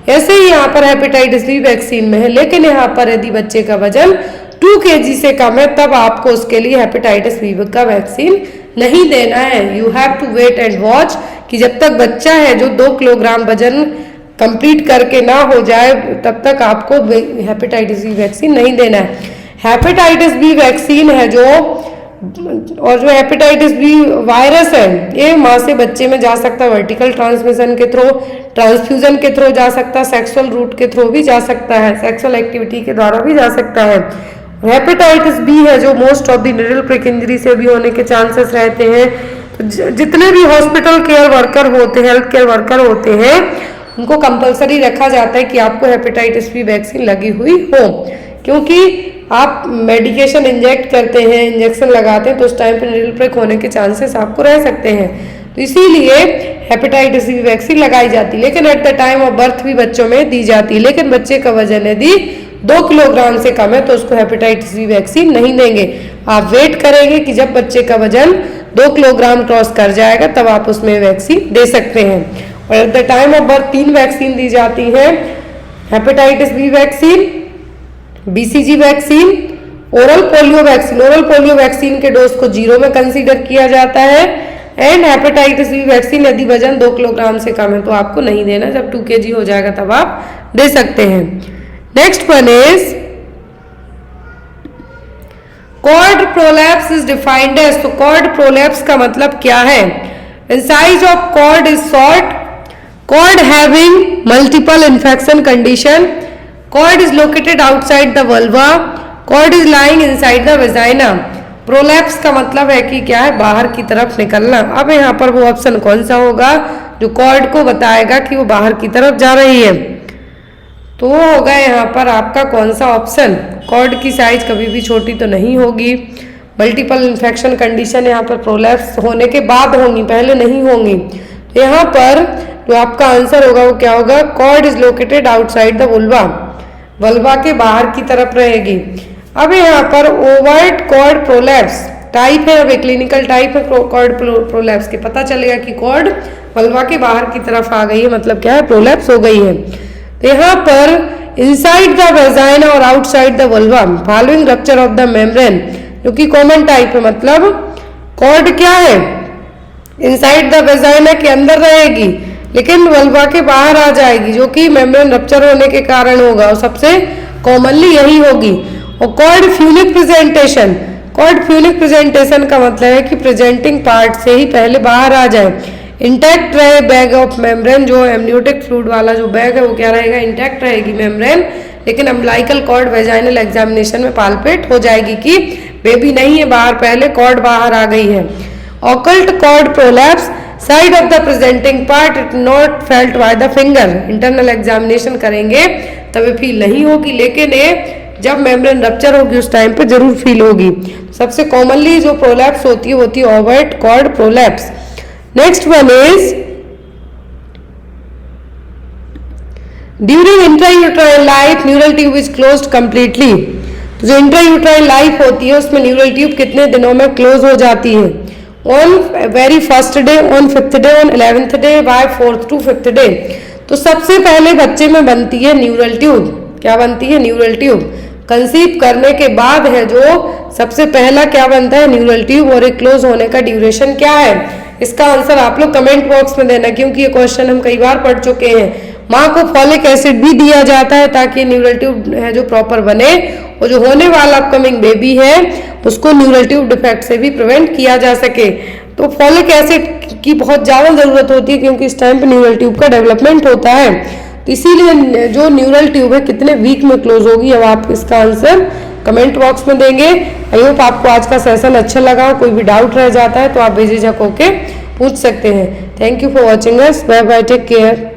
ऐसे ही यहाँ पर हेपेटाइटिस बी वैक्सीन में है, लेकिन यहाँ पर यदि बच्चे का वजन 2 kg से कम है तब आपको उसके लिए हेपेटाइटिस बी का वैक्सीन नहीं देना है। You have to wait and watch कि जब तक बच्चा है जो 2 किलोग्राम वजन कंप्लीट करके ना हो जाए तब तक आपको हेपेटाइटिस बी वैक्सीन नहीं देना है। हेपेटाइटिस बी वैक्सीन है जो, और जो हेपेटाइटिस बी वायरस है ये माँ से बच्चे में जा सकता है वर्टिकल ट्रांसमिशन के थ्रू, ट्रांसफ्यूजन के थ्रू जा सकता है, सेक्सुअल रूट के थ्रू भी जा सकता है, सेक्सुअल एक्टिविटी के द्वारा भी जा सकता है। हेपेटाइटिस बी है जो most of the neural prick injury से भी होने के चांसेस रहते हैं। तो जितने भी हॉस्पिटल केयर वर्कर होते हैं, हेल्थ केयर वर्कर होते हैं, उनको कंपलसरी रखा जाता है कि आपको हेपेटाइटिस बी वैक्सीन लगी हुई हो, क्योंकि आप मेडिकेशन इंजेक्ट करते हैं, इंजेक्शन लगाते हैं तो उस टाइम पे न्यूरल प्रिक होने के चांसेस आपको रह सकते हैं। तो इसीलिए हेपेटाइटिस बी वैक्सीन लगाई जाती है, लेकिन eight the time of birth भी बच्चों में दी जाती है। लेकिन बच्चे का वजन यदि 2 किलोग्राम से कम है तो उसको हेपेटाइटिस बी वैक्सीन नहीं देंगे। आप वेट करेंगे कि जब बच्चे का वजन 2 किलोग्राम क्रॉस कर जाएगा तब आप उसमें वैक्सीन दे सकते हैं। और at the time of birth 3 vaccine दी जाती है, hepatitis B vaccine, BCG vaccine, oral polio vaccine. Oral polio vaccine के डोज को 0 में कंसीडर किया जाता है, एंड हेपेटाइटिस बी वैक्सीन यदि वजन 2 किलोग्राम से कम है तो आपको नहीं देना, जब 2 kg हो जाएगा तब आप दे सकते हैं। Next one is cord prolapse is defined as. तो कॉर्ड प्रोलैप्स का मतलब क्या है? Incise of cord is short, cord having multiple infection condition, cord is located outside the vulva, cord is lying inside the vagina. Prolapse का मतलब है कि क्या है, बाहर की तरफ निकलना। अब यहाँ पर वो ऑप्शन कौन सा होगा जो कॉर्ड को बताएगा कि वो बाहर की तरफ जा रही है, तो वो होगा यहाँ पर आपका कौन सा ऑप्शन, कॉर्ड की साइज कभी भी छोटी तो नहीं होगी। मल्टीपल इन्फेक्शन कंडीशन यहाँ पर प्रोलैप्स होने के बाद होंगी, पहले नहीं होंगी। तो यहाँ पर जो आपका आंसर होगा वो क्या होगा, cord is located outside the vulva, vulva के बाहर की तरफ रहेगी। अब यहाँ पर ओवर्ट कॉर्ड प्रोलैप्स टाइप है, अब एक क्लिनिकल टाइप है कॉर्ड प्रोलैप्स के, पता चलेगा कि कॉर्ड वल्वा के बाहर की तरफ आ गई है, मतलब क्या है, प्रोलैप्स हो गई है। तो यहाँ पर इनसाइड द वेजाइना और outside the vulva following rupture of the membrane, जो कि कॉमन टाइप है, मतलब कॉर्ड क्या है, इनसाइड द वेजाइना के अंदर रहेगी लेकिन वल्वा के बाहर आ जाएगी, जो कि मेम्ब्रेन रप्चर होने के कारण होगा, और सबसे कॉमनली यही होगी। और कॉर्ड फ्यूनिक प्रेजेंटेशन, कॉर्ड फ्यूनिक प्रेजेंटेशन का मतलब है कि प्रेजेंटिंग पार्ट से ही पहले बाहर आ जाए। इंटैक्ट रहे बैग ऑफ मेम्ब्रेन, जो एमनियोटिक फ्लूइड वाला जो बैग है वो क्या रहेगा, इंटैक्ट रहेगी मेम्ब्रेन, लेकिन अम्बिलाइकल कॉर्ड वेजाइनल एग्जामिनेशन में पाल्पेट हो जाएगी कि बेबी नहीं है बाहर, पहले कॉर्ड बाहर आ गई है। Occult cord prolapse side of the presenting part it not felt by the finger, internal examination करेंगे तभी फील नहीं होगी, लेकिन ये जब मेम्ब्रेन रप्चर होगी उस टाइम पे जरूर फील होगी। सबसे कॉमनली जो प्रोलैप्स होती है overt cord prolapse. Next one is during intrauterine life neural tube is closed completely, तो जो इंट्रायूट्राइन लाइफ होती है उसमें न्यूरल ट्यूब कितने दिनों में क्लोज हो जाती है, on very first day, on fifth day, on 11th day, by 4th to 5th day. तो सबसे पहले बच्चे में बनती है न्यूरल ट्यूब, क्या बनती है, न्यूरल ट्यूब। कंसीव करने के बाद है जो सबसे पहला क्या बनता है, न्यूरल ट्यूब, और एक क्लोज होने का ड्यूरेशन क्या है, इसका आंसर आप लोग कमेंट बॉक्स में देना, क्योंकि ये क्वेश्चन हम कई बार पढ़ चुके हैं। माँ को फॉलिक एसिड भी दिया जाता है ताकि न्यूरल ट्यूब है जो प्रॉपर बने, और जो होने वाला अपकमिंग बेबी है उसको न्यूरल ट्यूब डिफेक्ट से भी प्रिवेंट किया जा सके। तो फॉलिक एसिड की बहुत ज़्यादा ज़रूरत होती है क्योंकि इस टाइम पे न्यूरल ट्यूब का डेवलपमेंट होता है, तो इसीलिए जो न्यूरल ट्यूब है कितने वीक में क्लोज होगी, अब आप इसका आंसर कमेंट बॉक्स में देंगे। आई होप आपको आज का सेशन अच्छा लगा, कोई भी डाउट रह जाता है तो आप बेझिझक होके पूछ सकते हैं। Thank you for watching us, bye bye, take care.